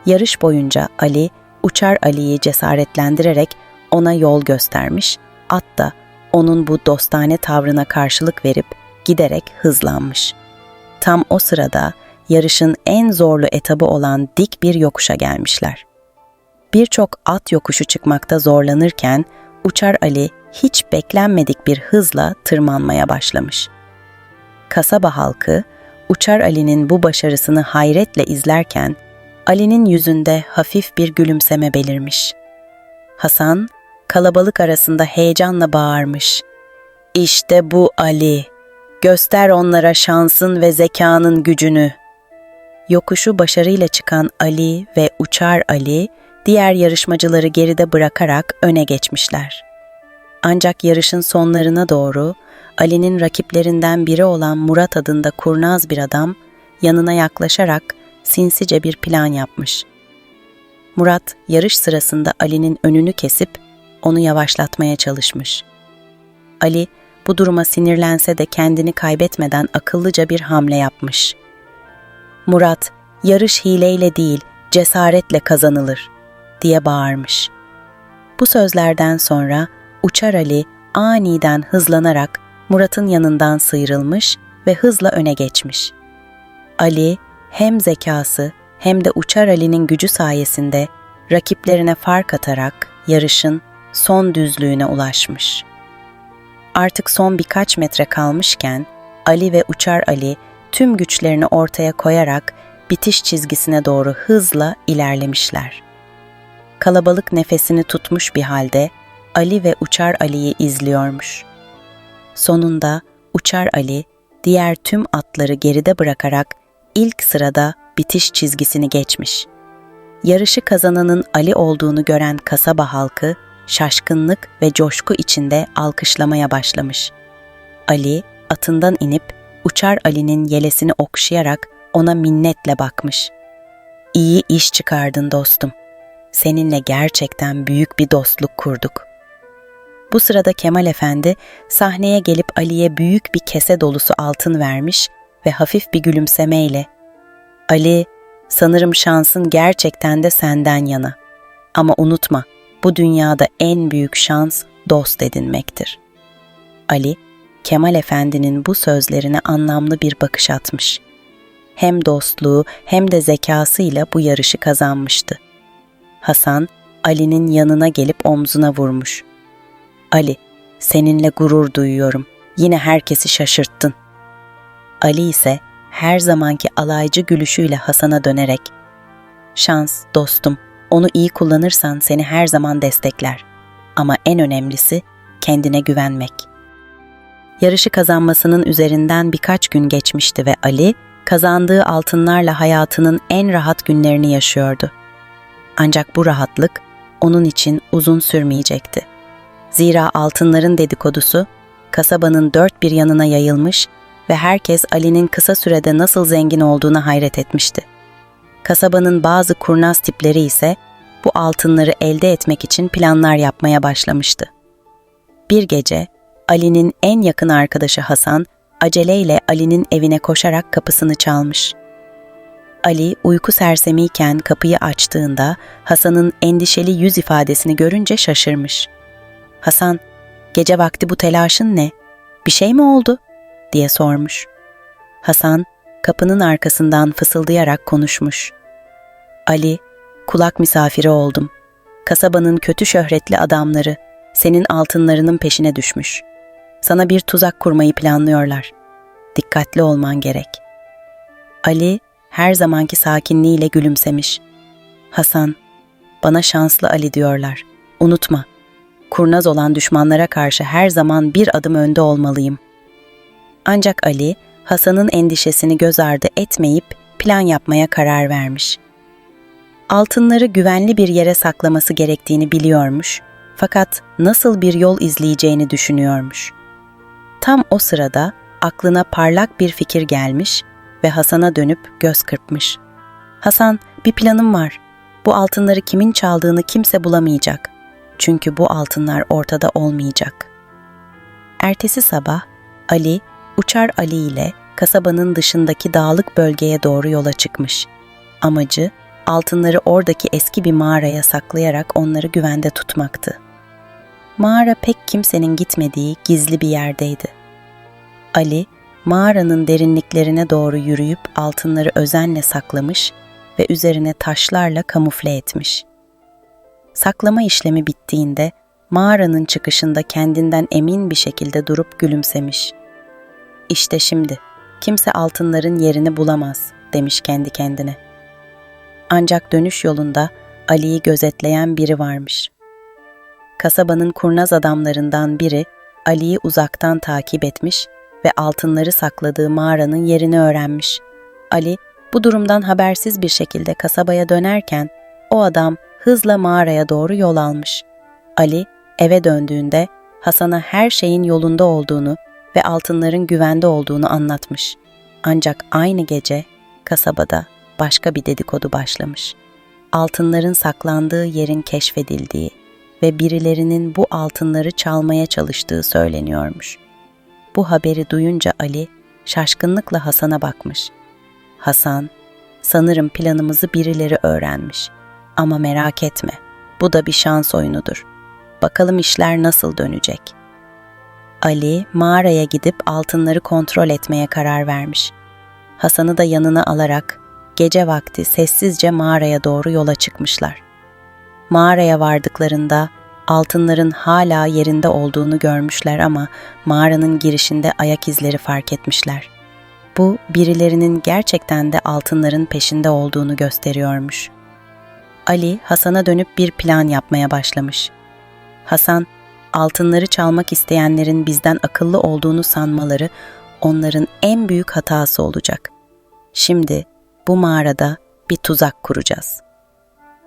Yarış boyunca Ali, Uçar Ali'yi cesaretlendirerek ona yol göstermiş, at da onun bu dostane tavrına karşılık verip giderek hızlanmış. Tam o sırada yarışın en zorlu etabı olan dik bir yokuşa gelmişler. Birçok at yokuşu çıkmakta zorlanırken Uçar Ali hiç beklenmedik bir hızla tırmanmaya başlamış. Kasaba halkı Uçar Ali'nin bu başarısını hayretle izlerken, Ali'nin yüzünde hafif bir gülümseme belirmiş. Hasan, kalabalık arasında heyecanla bağırmış. "İşte bu Ali! Göster onlara şansın ve zekanın gücünü!" Yokuşu başarıyla çıkan Ali ve Uçar Ali, diğer yarışmacıları geride bırakarak öne geçmişler. Ancak yarışın sonlarına doğru, Ali'nin rakiplerinden biri olan Murat adında kurnaz bir adam, yanına yaklaşarak sinsice bir plan yapmış. Murat, yarış sırasında Ali'nin önünü kesip onu yavaşlatmaya çalışmış. Ali, bu duruma sinirlense de kendini kaybetmeden akıllıca bir hamle yapmış. "Murat, yarış hileyle değil, cesaretle kazanılır," diye bağırmış. Bu sözlerden sonra Uçar Ali aniden hızlanarak Murat'ın yanından sıyrılmış ve hızla öne geçmiş. Ali hem zekası hem de Uçar Ali'nin gücü sayesinde rakiplerine fark atarak yarışın son düzlüğüne ulaşmış. Artık son birkaç metre kalmışken Ali ve Uçar Ali tüm güçlerini ortaya koyarak bitiş çizgisine doğru hızla ilerlemişler. Kalabalık nefesini tutmuş bir halde Ali ve Uçar Ali'yi izliyormuş. Sonunda Uçar Ali diğer tüm atları geride bırakarak ilk sırada bitiş çizgisini geçmiş. Yarışı kazananın Ali olduğunu gören kasaba halkı şaşkınlık ve coşku içinde alkışlamaya başlamış. Ali atından inip Uçar Ali'nin yelesini okşayarak ona minnetle bakmış. "İyi iş çıkardın dostum. Seninle gerçekten büyük bir dostluk kurduk." Bu sırada Kemal Efendi sahneye gelip Ali'ye büyük bir kese dolusu altın vermiş ve hafif bir gülümsemeyle "Ali, sanırım şansın gerçekten de senden yana. Ama unutma, bu dünyada en büyük şans dost edinmektir." Ali, Kemal Efendi'nin bu sözlerine anlamlı bir bakış atmış. Hem dostluğu hem de zekasıyla bu yarışı kazanmıştı. Hasan, Ali'nin yanına gelip omzuna vurmuş. "Ali, seninle gurur duyuyorum. Yine herkesi şaşırttın." Ali ise her zamanki alaycı gülüşüyle Hasan'a dönerek "Şans dostum, onu iyi kullanırsan seni her zaman destekler. Ama en önemlisi kendine güvenmek." Yarışı kazanmasının üzerinden birkaç gün geçmişti ve Ali, kazandığı altınlarla hayatının en rahat günlerini yaşıyordu. Ancak bu rahatlık onun için uzun sürmeyecekti. Zira altınların dedikodusu kasabanın dört bir yanına yayılmış ve herkes Ali'nin kısa sürede nasıl zengin olduğuna hayret etmişti. Kasabanın bazı kurnaz tipleri ise bu altınları elde etmek için planlar yapmaya başlamıştı. Bir gece Ali'nin en yakın arkadaşı Hasan aceleyle Ali'nin evine koşarak kapısını çalmış. Ali uyku sersemiyken kapıyı açtığında Hasan'ın endişeli yüz ifadesini görünce şaşırmış. "Hasan, gece vakti bu telaşın ne? Bir şey mi oldu?" diye sormuş. Hasan kapının arkasından fısıldayarak konuşmuş. "Ali, kulak misafiri oldum. Kasabanın kötü şöhretli adamları senin altınlarının peşine düşmüş. Sana bir tuzak kurmayı planlıyorlar. Dikkatli olman gerek." Ali her zamanki sakinliğiyle gülümsemiş. "Hasan, bana şanslı Ali diyorlar. Unutma, kurnaz olan düşmanlara karşı her zaman bir adım önde olmalıyım." Ancak Ali, Hasan'ın endişesini göz ardı etmeyip plan yapmaya karar vermiş. Altınları güvenli bir yere saklaması gerektiğini biliyormuş, fakat nasıl bir yol izleyeceğini düşünüyormuş. Tam o sırada aklına parlak bir fikir gelmiş ve Hasan'a dönüp göz kırpmış. "Hasan, bir planım var. Bu altınları kimin çaldığını kimse bulamayacak. Çünkü bu altınlar ortada olmayacak." Ertesi sabah Ali, Uçar Ali ile kasabanın dışındaki dağlık bölgeye doğru yola çıkmış. Amacı altınları oradaki eski bir mağaraya saklayarak onları güvende tutmaktı. Mağara pek kimsenin gitmediği gizli bir yerdeydi. Ali, mağaranın derinliklerine doğru yürüyüp altınları özenle saklamış ve üzerine taşlarla kamufle etmiş. Saklama işlemi bittiğinde mağaranın çıkışında kendinden emin bir şekilde durup gülümsemiş. "İşte şimdi Kimse altınların yerini bulamaz, demiş kendi kendine. Ancak dönüş yolunda Ali'yi gözetleyen biri varmış. Kasabanın kurnaz adamlarından biri Ali'yi uzaktan takip etmiş ve altınları sakladığı mağaranın yerini öğrenmiş. Ali, bu durumdan habersiz bir şekilde kasabaya dönerken o adam hızla mağaraya doğru yol almış. Ali, eve döndüğünde Hasan'a her şeyin yolunda olduğunu ve altınların güvende olduğunu anlatmış. Ancak aynı gece kasabada başka bir dedikodu başlamış. Altınların saklandığı yerin keşfedildiği ve birilerinin bu altınları çalmaya çalıştığı söyleniyormuş. Bu haberi duyunca Ali şaşkınlıkla Hasan'a bakmış. Hasan, sanırım planımızı birileri öğrenmiş. Ama merak etme, bu da bir şans oyunudur. Bakalım işler nasıl dönecek? Ali mağaraya gidip altınları kontrol etmeye karar vermiş. Hasan'ı da yanına alarak gece vakti sessizce mağaraya doğru yola çıkmışlar. Mağaraya vardıklarında altınların hala yerinde olduğunu görmüşler ama mağaranın girişinde ayak izleri fark etmişler. Bu birilerinin gerçekten de altınların peşinde olduğunu gösteriyormuş. Ali, Hasan'a dönüp bir plan yapmaya başlamış. Hasan, altınları çalmak isteyenlerin bizden akıllı olduğunu sanmaları onların en büyük hatası olacak. Şimdi bu mağarada bir tuzak kuracağız.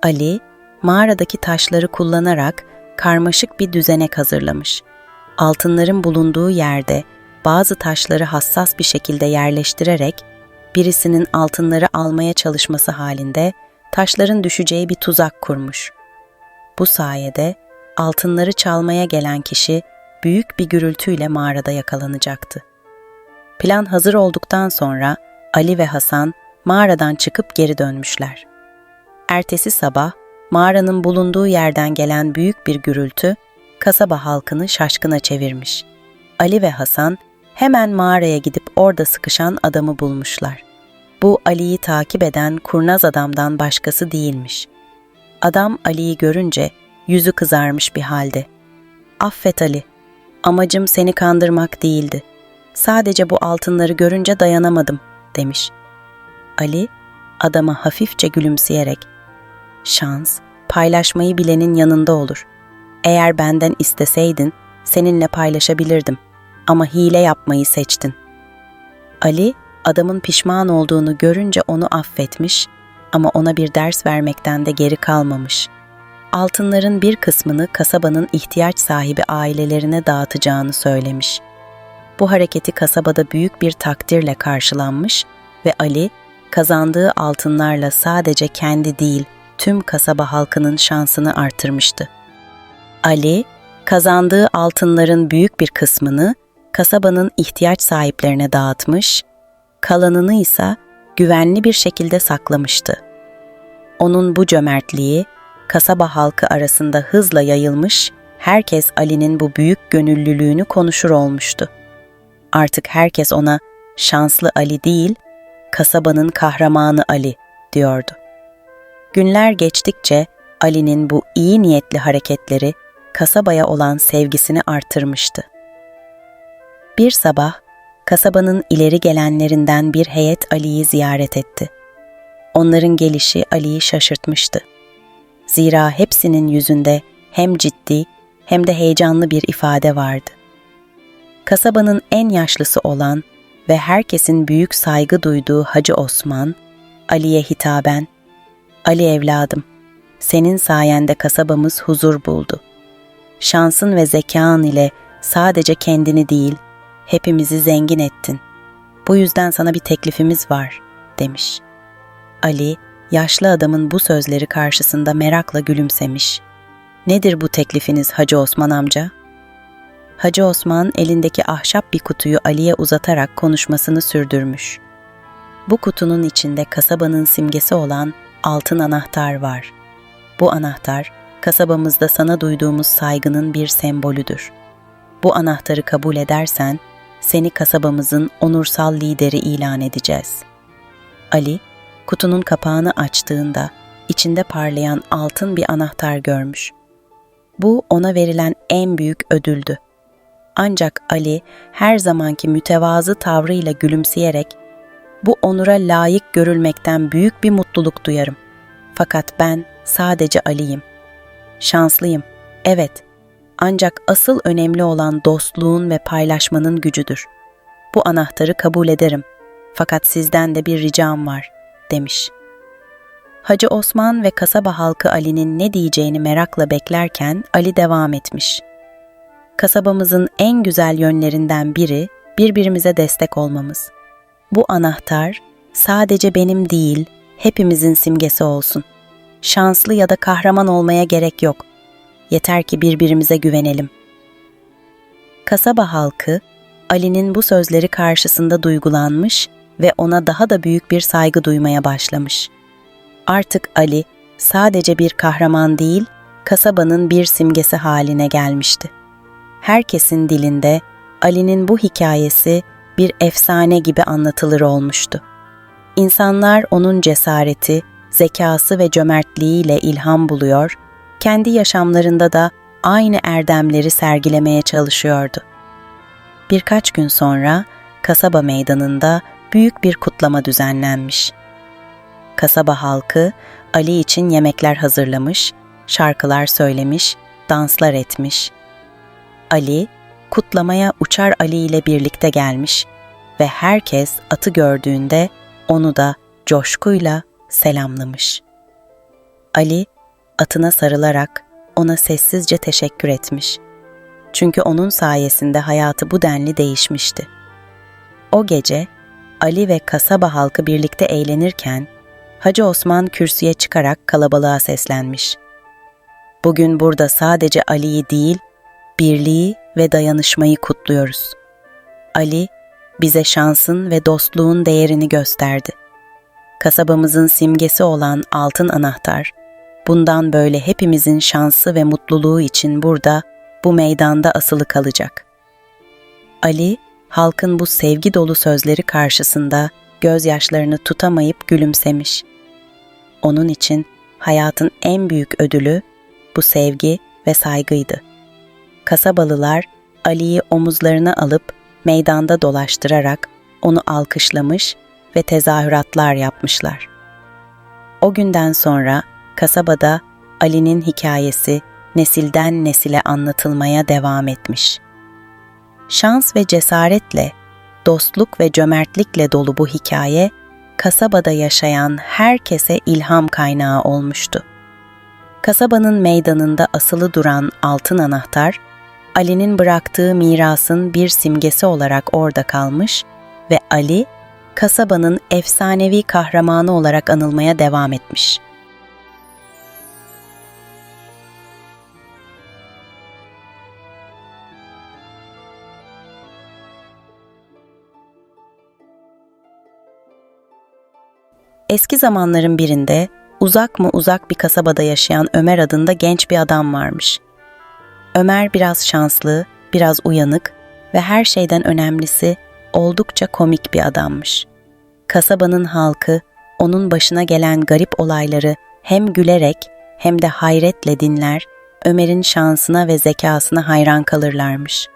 Ali, mağaradaki taşları kullanarak karmaşık bir düzenek hazırlamış. Altınların bulunduğu yerde bazı taşları hassas bir şekilde yerleştirerek birisinin altınları almaya çalışması halinde taşların düşeceği bir tuzak kurmuş. Bu sayede altınları çalmaya gelen kişi büyük bir gürültüyle mağarada yakalanacaktı. Plan hazır olduktan sonra Ali ve Hasan mağaradan çıkıp geri dönmüşler. Ertesi sabah mağaranın bulunduğu yerden gelen büyük bir gürültü kasaba halkını şaşkına çevirmiş. Ali ve Hasan hemen mağaraya gidip orada sıkışan adamı bulmuşlar. Bu Ali'yi takip eden kurnaz adamdan başkası değilmiş. Adam Ali'yi görünce yüzü kızarmış bir halde. "Affet Ali, amacım seni kandırmak değildi. Sadece bu altınları görünce dayanamadım," demiş. Ali, adama hafifçe gülümseyerek, "Şans, paylaşmayı bilenin yanında olur. Eğer benden isteseydin, seninle paylaşabilirdim. Ama hile yapmayı seçtin." Ali, adamın pişman olduğunu görünce onu affetmiş ama ona bir ders vermekten de geri kalmamış. Altınların bir kısmını kasabanın ihtiyaç sahibi ailelerine dağıtacağını söylemiş. Bu hareketi kasabada büyük bir takdirle karşılanmış ve Ali, kazandığı altınlarla sadece kendi değil, tüm kasaba halkının şansını artırmıştı. Ali, kazandığı altınların büyük bir kısmını kasabanın ihtiyaç sahiplerine dağıtmış, kalanını ise güvenli bir şekilde saklamıştı. Onun bu cömertliği kasaba halkı arasında hızla yayılmış, herkes Ali'nin bu büyük gönüllülüğünü konuşur olmuştu. Artık herkes ona şanslı Ali değil, kasabanın kahramanı Ali diyordu. Günler geçtikçe Ali'nin bu iyi niyetli hareketleri kasabaya olan sevgisini artırmıştı. Bir sabah kasabanın ileri gelenlerinden bir heyet Ali'yi ziyaret etti. Onların gelişi Ali'yi şaşırtmıştı. Zira hepsinin yüzünde hem ciddi hem de heyecanlı bir ifade vardı. Kasabanın en yaşlısı olan ve herkesin büyük saygı duyduğu Hacı Osman, Ali'ye hitaben, "Ali evladım, senin sayende kasabamız huzur buldu. Şansın ve zekan ile sadece kendini değil, hepimizi zengin ettin. Bu yüzden sana bir teklifimiz var," demiş. Ali, yaşlı adamın bu sözleri karşısında merakla gülümsemiş. "Nedir bu teklifiniz Hacı Osman amca?" Hacı Osman elindeki ahşap bir kutuyu Ali'ye uzatarak konuşmasını sürdürmüş. "Bu kutunun içinde kasabanın simgesi olan altın anahtar var. Bu anahtar, kasabamızda sana duyduğumuz saygının bir sembolüdür. Bu anahtarı kabul edersen, seni kasabamızın onursal lideri ilan edeceğiz." Ali, kutunun kapağını açtığında içinde parlayan altın bir anahtar görmüş. Bu ona verilen en büyük ödüldü. Ancak Ali her zamanki mütevazı tavrıyla gülümseyerek, "Bu onura layık görülmekten büyük bir mutluluk duyarım. Fakat ben sadece Ali'yim. Şanslıyım, evet. Ancak asıl önemli olan dostluğun ve paylaşmanın gücüdür. Bu anahtarı kabul ederim. Fakat sizden de bir ricam var," demiş. Hacı Osman ve kasaba halkı Ali'nin ne diyeceğini merakla beklerken Ali devam etmiş. "Kasabamızın en güzel yönlerinden biri birbirimize destek olmamız. Bu anahtar sadece benim değil, hepimizin simgesi olsun. Şanslı ya da kahraman olmaya gerek yok. Yeter ki birbirimize güvenelim." Kasaba halkı Ali'nin bu sözleri karşısında duygulanmış ve ona daha da büyük bir saygı duymaya başlamış. Artık Ali sadece bir kahraman değil, kasabanın bir simgesi haline gelmişti. Herkesin dilinde Ali'nin bu hikayesi bir efsane gibi anlatılır olmuştu. İnsanlar onun cesareti, zekası ve cömertliğiyle ilham buluyor, kendi yaşamlarında da aynı erdemleri sergilemeye çalışıyordu. Birkaç gün sonra kasaba meydanında büyük bir kutlama düzenlenmiş. Kasaba halkı Ali için yemekler hazırlamış, şarkılar söylemiş, danslar etmiş. Ali, kutlamaya Uçar Ali ile birlikte gelmiş ve herkes atı gördüğünde onu da coşkuyla selamlamış. Ali, atına sarılarak ona sessizce teşekkür etmiş. Çünkü onun sayesinde hayatı bu denli değişmişti. O gece Ali ve kasaba halkı birlikte eğlenirken Hacı Osman kürsüye çıkarak kalabalığa seslenmiş. "Bugün burada sadece Ali'yi değil, birliği ve dayanışmayı kutluyoruz. Ali, bize şansın ve dostluğun değerini gösterdi. Kasabamızın simgesi olan altın anahtar, bundan böyle hepimizin şansı ve mutluluğu için burada, bu meydanda asılı kalacak." Ali, halkın bu sevgi dolu sözleri karşısında gözyaşlarını tutamayıp gülümsemiş. Onun için hayatın en büyük ödülü bu sevgi ve saygıydı. Kasabalılar Ali'yi omuzlarına alıp meydanda dolaştırarak onu alkışlamış ve tezahüratlar yapmışlar. O günden sonra kasabada Ali'nin hikayesi nesilden nesile anlatılmaya devam etmiş. Şans ve cesaretle, dostluk ve cömertlikle dolu bu hikaye, kasabada yaşayan herkese ilham kaynağı olmuştu. Kasabanın meydanında asılı duran altın anahtar, Ali'nin bıraktığı mirasın bir simgesi olarak orada kalmış ve Ali, kasabanın efsanevi kahramanı olarak anılmaya devam etmiş. Eski zamanların birinde uzak mı uzak bir kasabada yaşayan Ömer adında genç bir adam varmış. Ömer biraz şanslı, biraz uyanık ve her şeyden önemlisi oldukça komik bir adammış. Kasabanın halkı onun başına gelen garip olayları hem gülerek hem de hayretle dinler, Ömer'in şansına ve zekasına hayran kalırlarmış.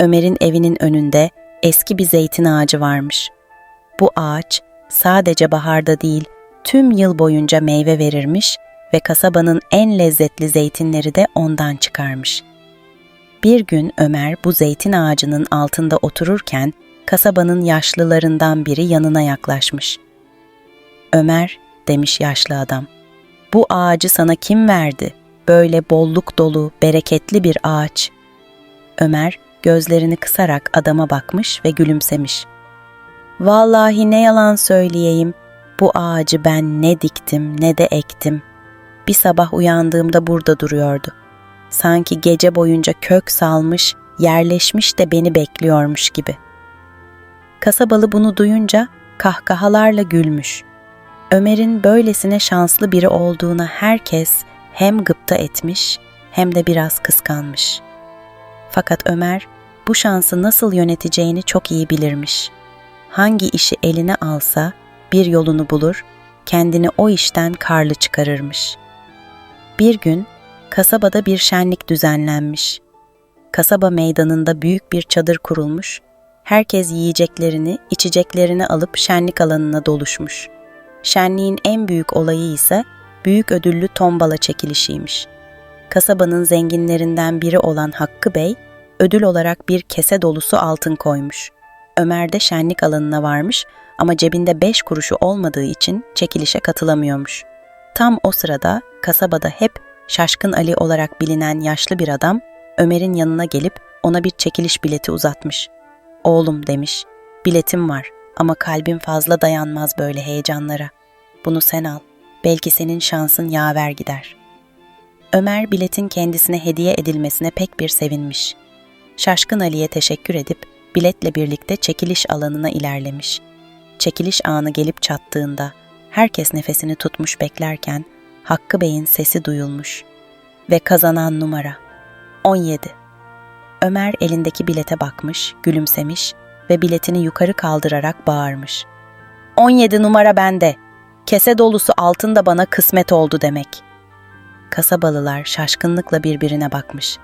Ömer'in evinin önünde eski bir zeytin ağacı varmış. Bu ağaç sadece baharda değil, tüm yıl boyunca meyve verirmiş ve kasabanın en lezzetli zeytinleri de ondan çıkarmış. Bir gün Ömer bu zeytin ağacının altında otururken kasabanın yaşlılarından biri yanına yaklaşmış. "Ömer," demiş yaşlı adam, "bu ağacı sana kim verdi? Böyle bolluk dolu, bereketli bir ağaç." Ömer gözlerini kısarak adama bakmış ve gülümsemiş. "Vallahi ne yalan söyleyeyim, bu ağacı ben ne diktim ne de ektim. Bir sabah uyandığımda burada duruyordu. Sanki gece boyunca kök salmış, yerleşmiş de beni bekliyormuş gibi." Kasabalı bunu duyunca kahkahalarla gülmüş. Ömer'in böylesine şanslı biri olduğuna herkes hem gıpta etmiş hem de biraz kıskanmış. Fakat Ömer bu şansı nasıl yöneteceğini çok iyi bilirmiş. Hangi işi eline alsa bir yolunu bulur, kendini o işten karlı çıkarırmış. Bir gün kasabada bir şenlik düzenlenmiş. kasaba meydanında büyük bir çadır kurulmuş, herkes yiyeceklerini, içeceklerini alıp şenlik alanına doluşmuş. Şenliğin en büyük olayı ise büyük ödüllü tombala çekilişiymiş. Kasabanın zenginlerinden biri olan Hakkı Bey, ödül olarak bir kese dolusu altın koymuş. Ömer de şenlik alanına varmış ama cebinde 5 kuruşu olmadığı için çekilişe katılamıyormuş. Tam o sırada kasabada hep Şaşkın Ali olarak bilinen yaşlı bir adam Ömer'in yanına gelip ona bir çekiliş bileti uzatmış. "Oğlum," demiş, "biletim var ama kalbim fazla dayanmaz böyle heyecanlara. Bunu sen al, belki senin şansın yaver gider." Ömer biletin kendisine hediye edilmesine pek bir sevinmiş. Şaşkın Ali'ye teşekkür edip biletle birlikte çekiliş alanına ilerlemiş. Çekiliş anı gelip çattığında herkes nefesini tutmuş beklerken Hakkı Bey'in sesi duyulmuş. Ve kazanan numara 17. Ömer elindeki bilete bakmış, gülümsemiş ve biletini yukarı kaldırarak bağırmış. 17 numara bende. Kese dolusu altın da bana kısmet oldu demek. Kasabalılar şaşkınlıkla birbirine bakmış.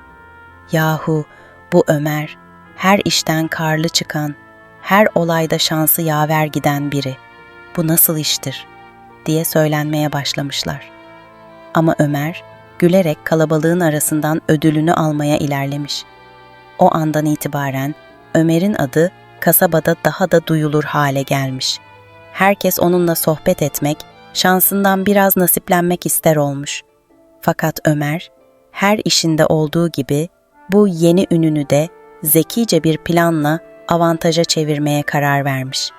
Yahu bu Ömer, her işten karlı çıkan, her olayda şansı yaver giden biri. Bu nasıl iştir? Diye söylenmeye başlamışlar. Ama Ömer, gülerek kalabalığın arasından ödülünü almaya ilerlemiş. O andan itibaren Ömer'in adı kasabada daha da duyulur hale gelmiş. Herkes onunla sohbet etmek, şansından biraz nasiplenmek ister olmuş. Fakat Ömer, her işinde olduğu gibi bu yeni ününü de zekice bir planla avantaja çevirmeye karar vermiş.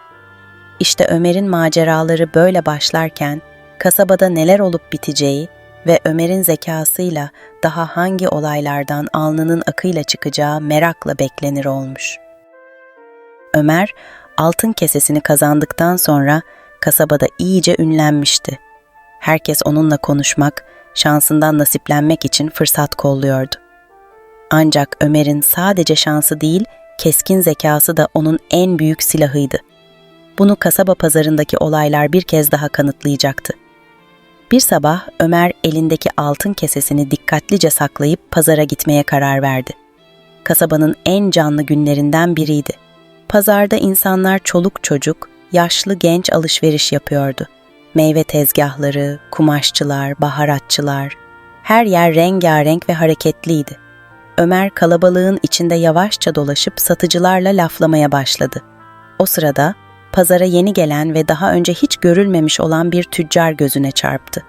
İşte Ömer'in maceraları böyle başlarken kasabada neler olup biteceği ve Ömer'in zekasıyla daha hangi olaylardan alnının akıyla çıkacağı merakla beklenir olmuş. Ömer, altın kesesini kazandıktan sonra kasabada iyice ünlenmişti. Herkes onunla konuşmak, şansından nasiplenmek için fırsat kolluyordu. Ancak Ömer'in sadece şansı değil, keskin zekası da onun en büyük silahıydı. Bunu kasaba pazarındaki olaylar bir kez daha kanıtlayacaktı. Bir sabah Ömer elindeki altın kesesini dikkatlice saklayıp pazara gitmeye karar verdi. Kasabanın en canlı günlerinden biriydi. Pazarda insanlar çoluk çocuk, yaşlı genç alışveriş yapıyordu. Meyve tezgahları, kumaşçılar, baharatçılar, her yer rengarenk ve hareketliydi. Ömer kalabalığın içinde yavaşça dolaşıp satıcılarla laflamaya başladı. O sırada pazara yeni gelen ve daha önce hiç görülmemiş olan bir tüccar gözüne çarptı.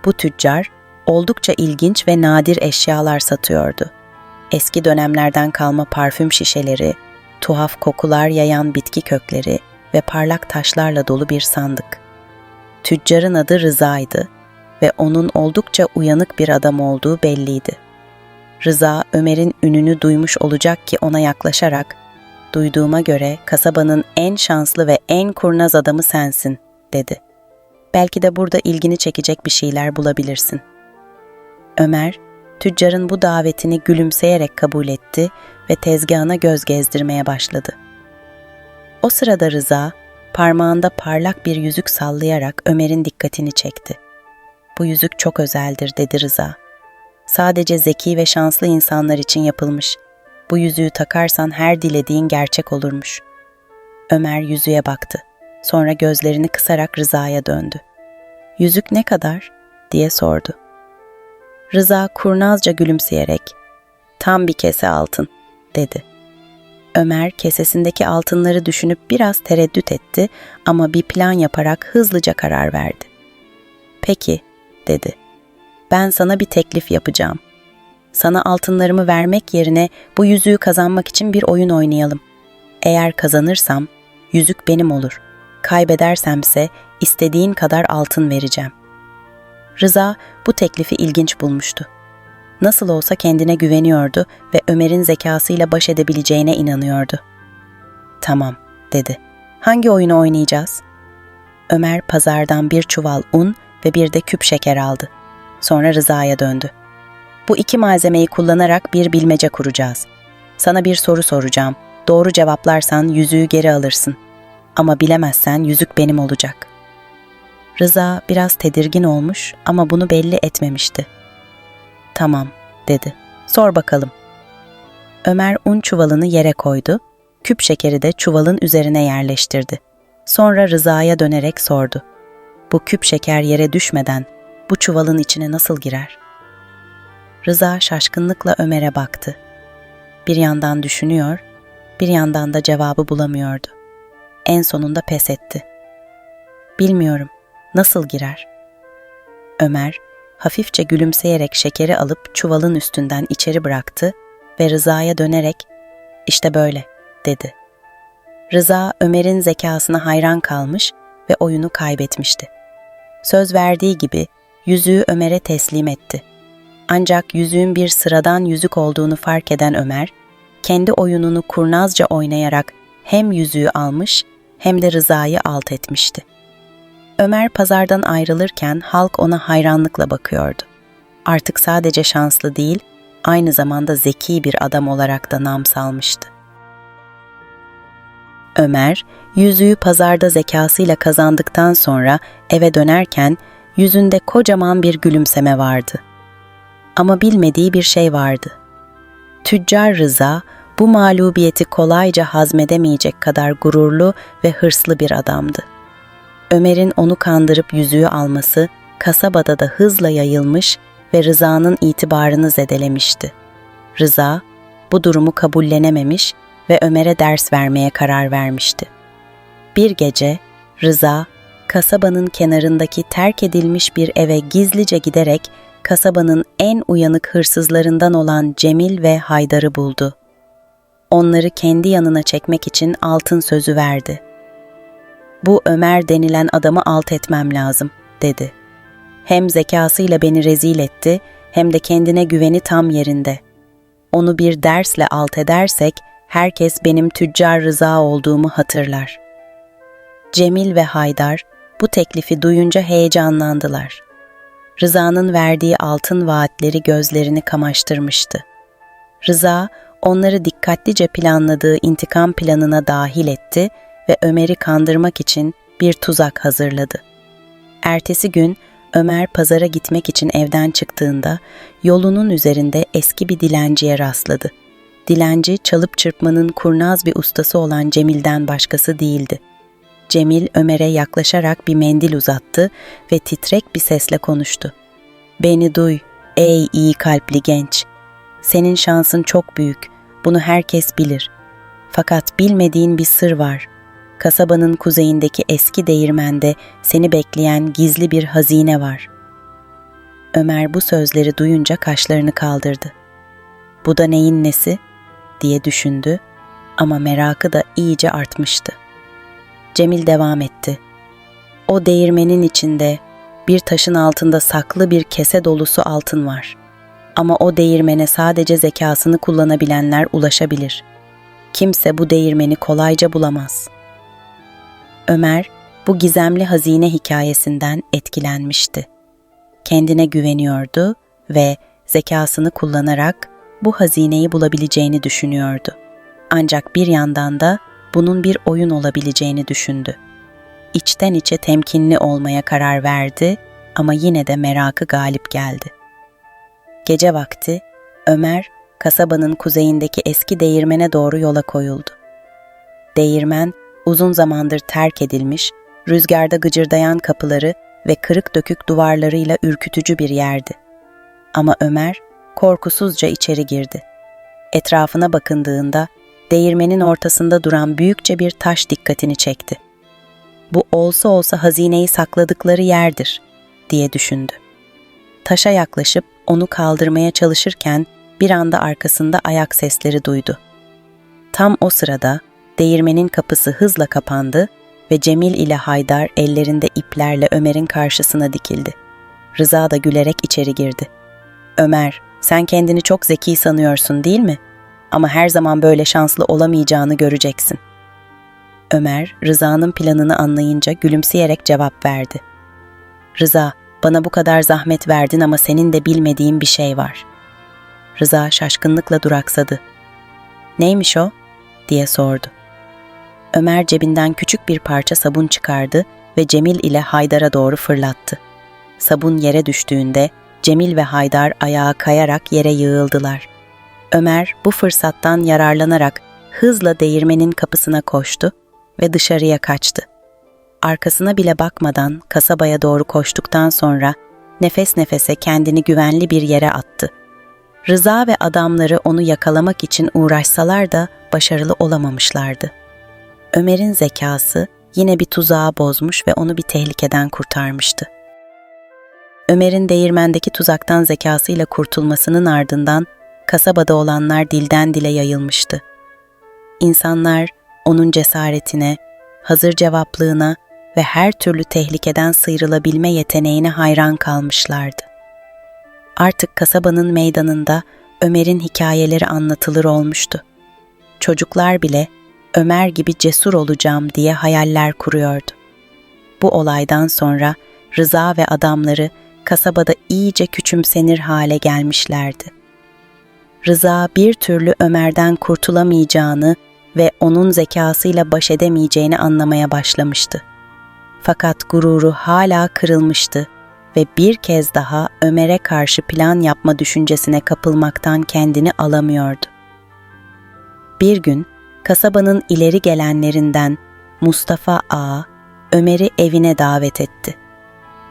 Bu tüccar oldukça ilginç ve nadir eşyalar satıyordu. Eski dönemlerden kalma parfüm şişeleri, tuhaf kokular yayan bitki kökleri ve parlak taşlarla dolu bir sandık. Tüccarın adı Rıza'ydı ve onun oldukça uyanık bir adam olduğu belliydi. Rıza, Ömer'in ününü duymuş olacak ki ona yaklaşarak, "Duyduğuma göre kasabanın en şanslı ve en kurnaz adamı sensin," dedi. "Belki de burada ilgini çekecek bir şeyler bulabilirsin." Ömer, tüccarın bu davetini gülümseyerek kabul etti ve tezgahına göz gezdirmeye başladı. O sırada Rıza, parmağında parlak bir yüzük sallayarak Ömer'in dikkatini çekti. "Bu yüzük çok özeldir," dedi Rıza. "Sadece zeki ve şanslı insanlar için yapılmış. Bu yüzüğü takarsan her dilediğin gerçek olurmuş." Ömer yüzüğe baktı. Sonra gözlerini kısarak Rıza'ya döndü. "Yüzük ne kadar?" diye sordu. Rıza kurnazca gülümseyerek, "Tam bir kese altın," dedi. Ömer kesesindeki altınları düşünüp biraz tereddüt etti ama bir plan yaparak hızlıca karar verdi. "Peki," dedi. "Ben sana bir teklif yapacağım. Sana altınlarımı vermek yerine bu yüzüğü kazanmak için bir oyun oynayalım. Eğer kazanırsam yüzük benim olur. Kaybedersemse istediğin kadar altın vereceğim." Rıza bu teklifi ilginç bulmuştu. Nasıl olsa kendine güveniyordu ve Ömer'in zekasıyla baş edebileceğine inanıyordu. "Tamam," dedi. "Hangi oyunu oynayacağız?" Ömer pazardan bir çuval un ve bir de küp şeker aldı. Sonra Rıza'ya döndü. "Bu iki malzemeyi kullanarak bir bilmece kuracağız. Sana bir soru soracağım. Doğru cevaplarsan yüzüğü geri alırsın. Ama bilemezsen yüzük benim olacak." Rıza biraz tedirgin olmuş ama bunu belli etmemişti. "Tamam," dedi. "Sor bakalım." Ömer un çuvalını yere koydu, küp şekeri de çuvalın üzerine yerleştirdi. Sonra Rıza'ya dönerek sordu. Bu küp şeker yere düşmeden bu çuvalın içine nasıl girer? Rıza şaşkınlıkla Ömer'e baktı. Bir yandan düşünüyor, bir yandan da cevabı bulamıyordu. En sonunda pes etti. Bilmiyorum, nasıl girer? Ömer, hafifçe gülümseyerek şekeri alıp çuvalın üstünden içeri bıraktı ve Rıza'ya dönerek, "İşte böyle," dedi. Rıza, Ömer'in zekasına hayran kalmış ve oyunu kaybetmişti. Söz verdiği gibi yüzüğü Ömer'e teslim etti. Ancak yüzüğün bir sıradan yüzük olduğunu fark eden Ömer, kendi oyununu kurnazca oynayarak hem yüzüğü almış hem de Rıza'yı alt etmişti. Ömer pazardan ayrılırken halk ona hayranlıkla bakıyordu. Artık sadece şanslı değil, aynı zamanda zeki bir adam olarak da nam salmıştı. Ömer, yüzüğü pazarda zekasıyla kazandıktan sonra eve dönerken yüzünde kocaman bir gülümseme vardı. Ama bilmediği bir şey vardı. Tüccar Rıza, bu mağlubiyeti kolayca hazmedemeyecek kadar gururlu ve hırslı bir adamdı. Ömer'in onu kandırıp yüzüğü alması kasabada da hızla yayılmış ve Rıza'nın itibarını zedelemişti. Rıza, bu durumu kabullenememiş ve Ömer'e ders vermeye karar vermişti. Bir gece Rıza, kasabanın kenarındaki terk edilmiş bir eve gizlice giderek kasabanın en uyanık hırsızlarından olan Cemil ve Haydar'ı buldu. Onları kendi yanına çekmek için altın sözü verdi. "Bu Ömer denilen adamı alt etmem lazım," dedi. "Hem zekasıyla beni rezil etti, hem de kendine güveni tam yerinde. Onu bir dersle alt edersek, herkes benim Tüccar Rıza olduğumu hatırlar." Cemil ve Haydar bu teklifi duyunca heyecanlandılar. Rıza'nın verdiği altın vaatleri gözlerini kamaştırmıştı. Rıza, onları dikkatlice planladığı intikam planına dahil etti ve Ömer'i kandırmak için bir tuzak hazırladı. Ertesi gün Ömer pazara gitmek için evden çıktığında yolunun üzerinde eski bir dilenciye rastladı. Dilenci, çalıp çırpmanın kurnaz bir ustası olan Cemil'den başkası değildi. Cemil, Ömer'e yaklaşarak bir mendil uzattı ve titrek bir sesle konuştu. "Beni duy, ey iyi kalpli genç. Senin şansın çok büyük, bunu herkes bilir. Fakat bilmediğin bir sır var. Kasabanın kuzeyindeki eski değirmende seni bekleyen gizli bir hazine var." Ömer bu sözleri duyunca kaşlarını kaldırdı. "Bu da neyin nesi?" diye düşündü ama merakı da iyice artmıştı. Cemil devam etti. "O değirmenin içinde bir taşın altında saklı bir kese dolusu altın var. Ama o değirmene sadece zekasını kullanabilenler ulaşabilir. Kimse bu değirmeni kolayca bulamaz." Ömer bu gizemli hazine hikayesinden etkilenmişti. Kendine güveniyordu ve zekasını kullanarak bu hazineyi bulabileceğini düşünüyordu. Ancak bir yandan da bunun bir oyun olabileceğini düşündü. İçten içe temkinli olmaya karar verdi ama yine de merakı galip geldi. Gece vakti Ömer, kasabanın kuzeyindeki eski değirmene doğru yola koyuldu. Değirmen, uzun zamandır terk edilmiş, rüzgarda gıcırdayan kapıları ve kırık dökük duvarlarıyla ürkütücü bir yerdi. Ama Ömer korkusuzca içeri girdi. Etrafına bakındığında değirmenin ortasında duran büyükçe bir taş dikkatini çekti. "Bu olsa olsa hazineyi sakladıkları yerdir," diye düşündü. Taşa yaklaşıp onu kaldırmaya çalışırken bir anda arkasında ayak sesleri duydu. Tam o sırada değirmenin kapısı hızla kapandı ve Cemil ile Haydar ellerinde iplerle Ömer'in karşısına dikildi. Rıza da gülerek içeri girdi. "Ömer, sen kendini çok zeki sanıyorsun değil mi? Ama her zaman böyle şanslı olamayacağını göreceksin." Ömer, Rıza'nın planını anlayınca gülümseyerek cevap verdi. "Rıza, bana bu kadar zahmet verdin ama senin de bilmediğin bir şey var." Rıza şaşkınlıkla duraksadı. "Neymiş o?" diye sordu. Ömer cebinden küçük bir parça sabun çıkardı ve Cemil ile Haydar'a doğru fırlattı. Sabun yere düştüğünde Cemil ve Haydar ayağa kayarak yere yığıldılar. Ömer bu fırsattan yararlanarak hızla değirmenin kapısına koştu ve dışarıya kaçtı. Arkasına bile bakmadan kasabaya doğru koştuktan sonra nefes nefese kendini güvenli bir yere attı. Rıza ve adamları onu yakalamak için uğraşsalar da başarılı olamamışlardı. Ömer'in zekası yine bir tuzağı bozmuş ve onu bir tehlikeden kurtarmıştı. Ömer'in değirmendeki tuzaktan zekasıyla kurtulmasının ardından kasabada olanlar dilden dile yayılmıştı. İnsanlar onun cesaretine, hazır cevaplığına ve her türlü tehlikeden sıyrılabilme yeteneğine hayran kalmışlardı. Artık kasabanın meydanında Ömer'in hikayeleri anlatılır olmuştu. Çocuklar bile Ömer gibi cesur olacağım diye hayaller kuruyordu. Bu olaydan sonra Rıza ve adamları kasabada iyice küçümsenir hale gelmişlerdi. Rıza bir türlü Ömer'den kurtulamayacağını ve onun zekasıyla baş edemeyeceğini anlamaya başlamıştı. Fakat gururu hala kırılmıştı ve bir kez daha Ömer'e karşı plan yapma düşüncesine kapılmaktan kendini alamıyordu. Bir gün kasabanın ileri gelenlerinden Mustafa Ağa Ömer'i evine davet etti.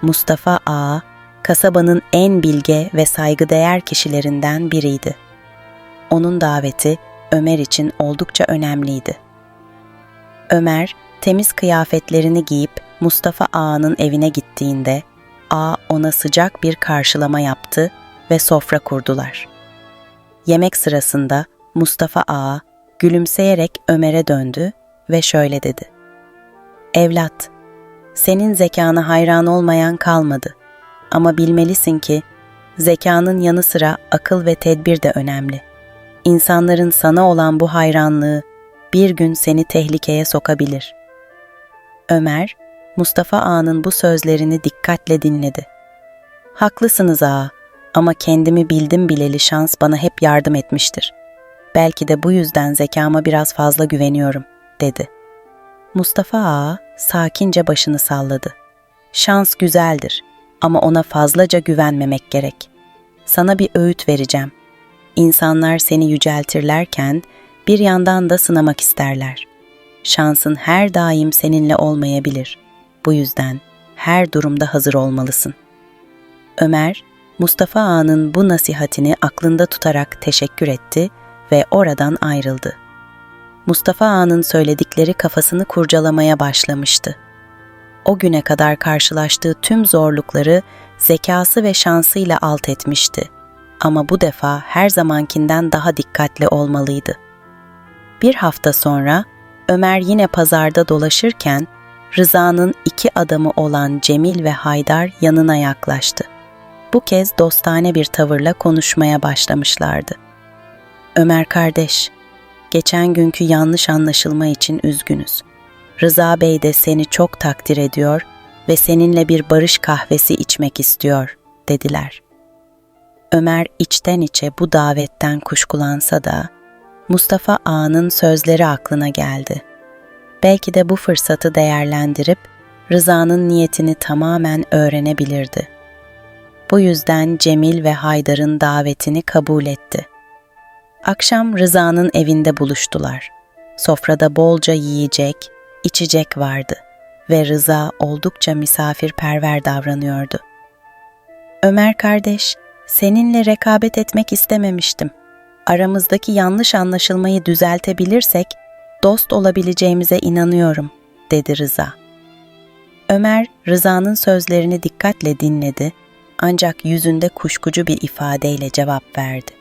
Mustafa Ağa kasabanın en bilge ve saygıdeğer kişilerinden biriydi. Onun daveti Ömer için oldukça önemliydi. Ömer temiz kıyafetlerini giyip Mustafa Ağa'nın evine gittiğinde Ağa ona sıcak bir karşılama yaptı ve sofra kurdular. Yemek sırasında Mustafa Ağa gülümseyerek Ömer'e döndü ve şöyle dedi: "Evlat, senin zekana hayran olmayan kalmadı. Ama bilmelisin ki zekanın yanı sıra akıl ve tedbir de önemli. İnsanların sana olan bu hayranlığı bir gün seni tehlikeye sokabilir." Ömer, Mustafa Ağa'nın bu sözlerini dikkatle dinledi. "Haklısınız ağa, ama kendimi bildim bileli şans bana hep yardım etmiştir. Belki de bu yüzden zekama biraz fazla güveniyorum," dedi. Mustafa Ağa sakince başını salladı. "Şans güzeldir ama ona fazlaca güvenmemek gerek. Sana bir öğüt vereceğim. İnsanlar seni yüceltirlerken bir yandan da sınamak isterler. Şansın her daim seninle olmayabilir. Bu yüzden her durumda hazır olmalısın." Ömer, Mustafa Ağa'nın bu nasihatini aklında tutarak teşekkür etti ve oradan ayrıldı. Mustafa Ağa'nın söyledikleri kafasını kurcalamaya başlamıştı. O güne kadar karşılaştığı tüm zorlukları zekası ve şansıyla alt etmişti. Ama bu defa her zamankinden daha dikkatli olmalıydı. Bir hafta sonra Ömer yine pazarda dolaşırken Rıza'nın 2 adamı olan Cemil ve Haydar yanına yaklaştı. Bu kez dostane bir tavırla konuşmaya başlamışlardı. "Ömer kardeş, geçen günkü yanlış anlaşılma için üzgünüz. Rıza Bey de seni çok takdir ediyor ve seninle bir barış kahvesi içmek istiyor," dediler. Ömer içten içe bu davetten kuşkulansa da Mustafa Ağa'nın sözleri aklına geldi. Belki de bu fırsatı değerlendirip Rıza'nın niyetini tamamen öğrenebilirdi. Bu yüzden Cemil ve Haydar'ın davetini kabul etti. Akşam Rıza'nın evinde buluştular. Sofrada bolca yiyecek, içecek vardı ve Rıza oldukça misafirperver davranıyordu. "Ömer kardeş, seninle rekabet etmek istememiştim. Aramızdaki yanlış anlaşılmayı düzeltebilirsek dost olabileceğimize inanıyorum," dedi Rıza. Ömer, Rıza'nın sözlerini dikkatle dinledi ancak yüzünde kuşkucu bir ifadeyle cevap verdi.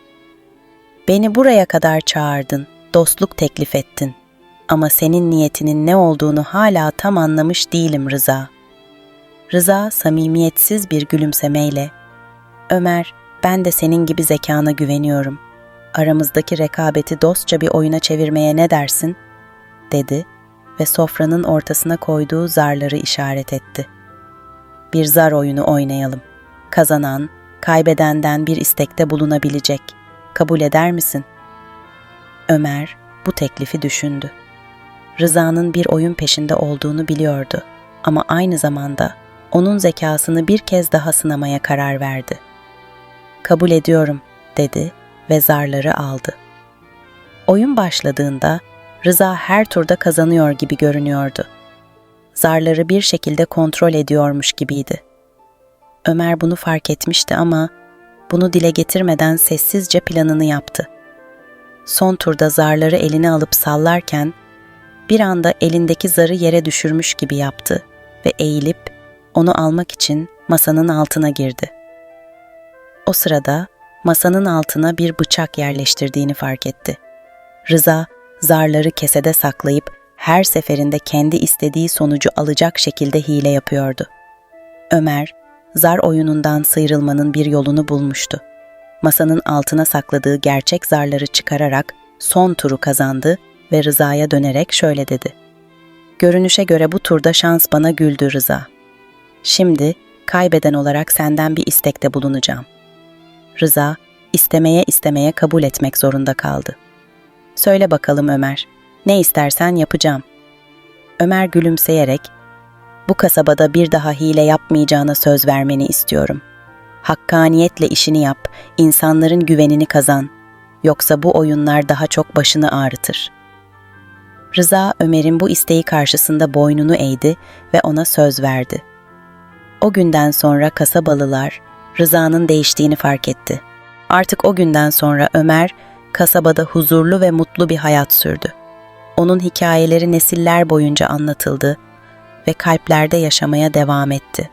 "Beni buraya kadar çağırdın, dostluk teklif ettin. Ama senin niyetinin ne olduğunu hala tam anlamış değilim Rıza." Rıza samimiyetsiz bir gülümsemeyle, "Ömer, ben de senin gibi zekana güveniyorum. Aramızdaki rekabeti dostça bir oyuna çevirmeye ne dersin?" dedi ve sofranın ortasına koyduğu zarları işaret etti. "Bir zar oyunu oynayalım. Kazanan, kaybedenden bir istekte bulunabilecek. Kabul eder misin?" Ömer bu teklifi düşündü. Rıza'nın bir oyun peşinde olduğunu biliyordu ama aynı zamanda onun zekasını bir kez daha sınamaya karar verdi. "Kabul ediyorum," dedi ve zarları aldı. Oyun başladığında Rıza her turda kazanıyor gibi görünüyordu. Zarları bir şekilde kontrol ediyormuş gibiydi. Ömer bunu fark etmişti ama bunu dile getirmeden sessizce planını yaptı. Son turda zarları eline alıp sallarken bir anda elindeki zarı yere düşürmüş gibi yaptı ve eğilip onu almak için masanın altına girdi. O sırada masanın altına bir bıçak yerleştirdiğini fark etti. Rıza zarları kesede saklayıp her seferinde kendi istediği sonucu alacak şekilde hile yapıyordu. Ömer, zar oyunundan sıyrılmanın bir yolunu bulmuştu. Masanın altına sakladığı gerçek zarları çıkararak son turu kazandı ve Rıza'ya dönerek şöyle dedi: "Görünüşe göre bu turda şans bana güldü Rıza. Şimdi kaybeden olarak senden bir istekte bulunacağım." Rıza, istemeye kabul etmek zorunda kaldı. "Söyle bakalım Ömer, ne istersen yapacağım." Ömer gülümseyerek, "Bu kasabada bir daha hile yapmayacağına söz vermeni istiyorum. Hakkaniyetle işini yap, insanların güvenini kazan. Yoksa bu oyunlar daha çok başını ağrıtır." Rıza, Ömer'in bu isteği karşısında boynunu eğdi ve ona söz verdi. O günden sonra kasabalılar Rıza'nın değiştiğini fark etti. Artık o günden sonra Ömer kasabada huzurlu ve mutlu bir hayat sürdü. Onun hikayeleri nesiller boyunca anlatıldı ve kalplerde yaşamaya devam etti.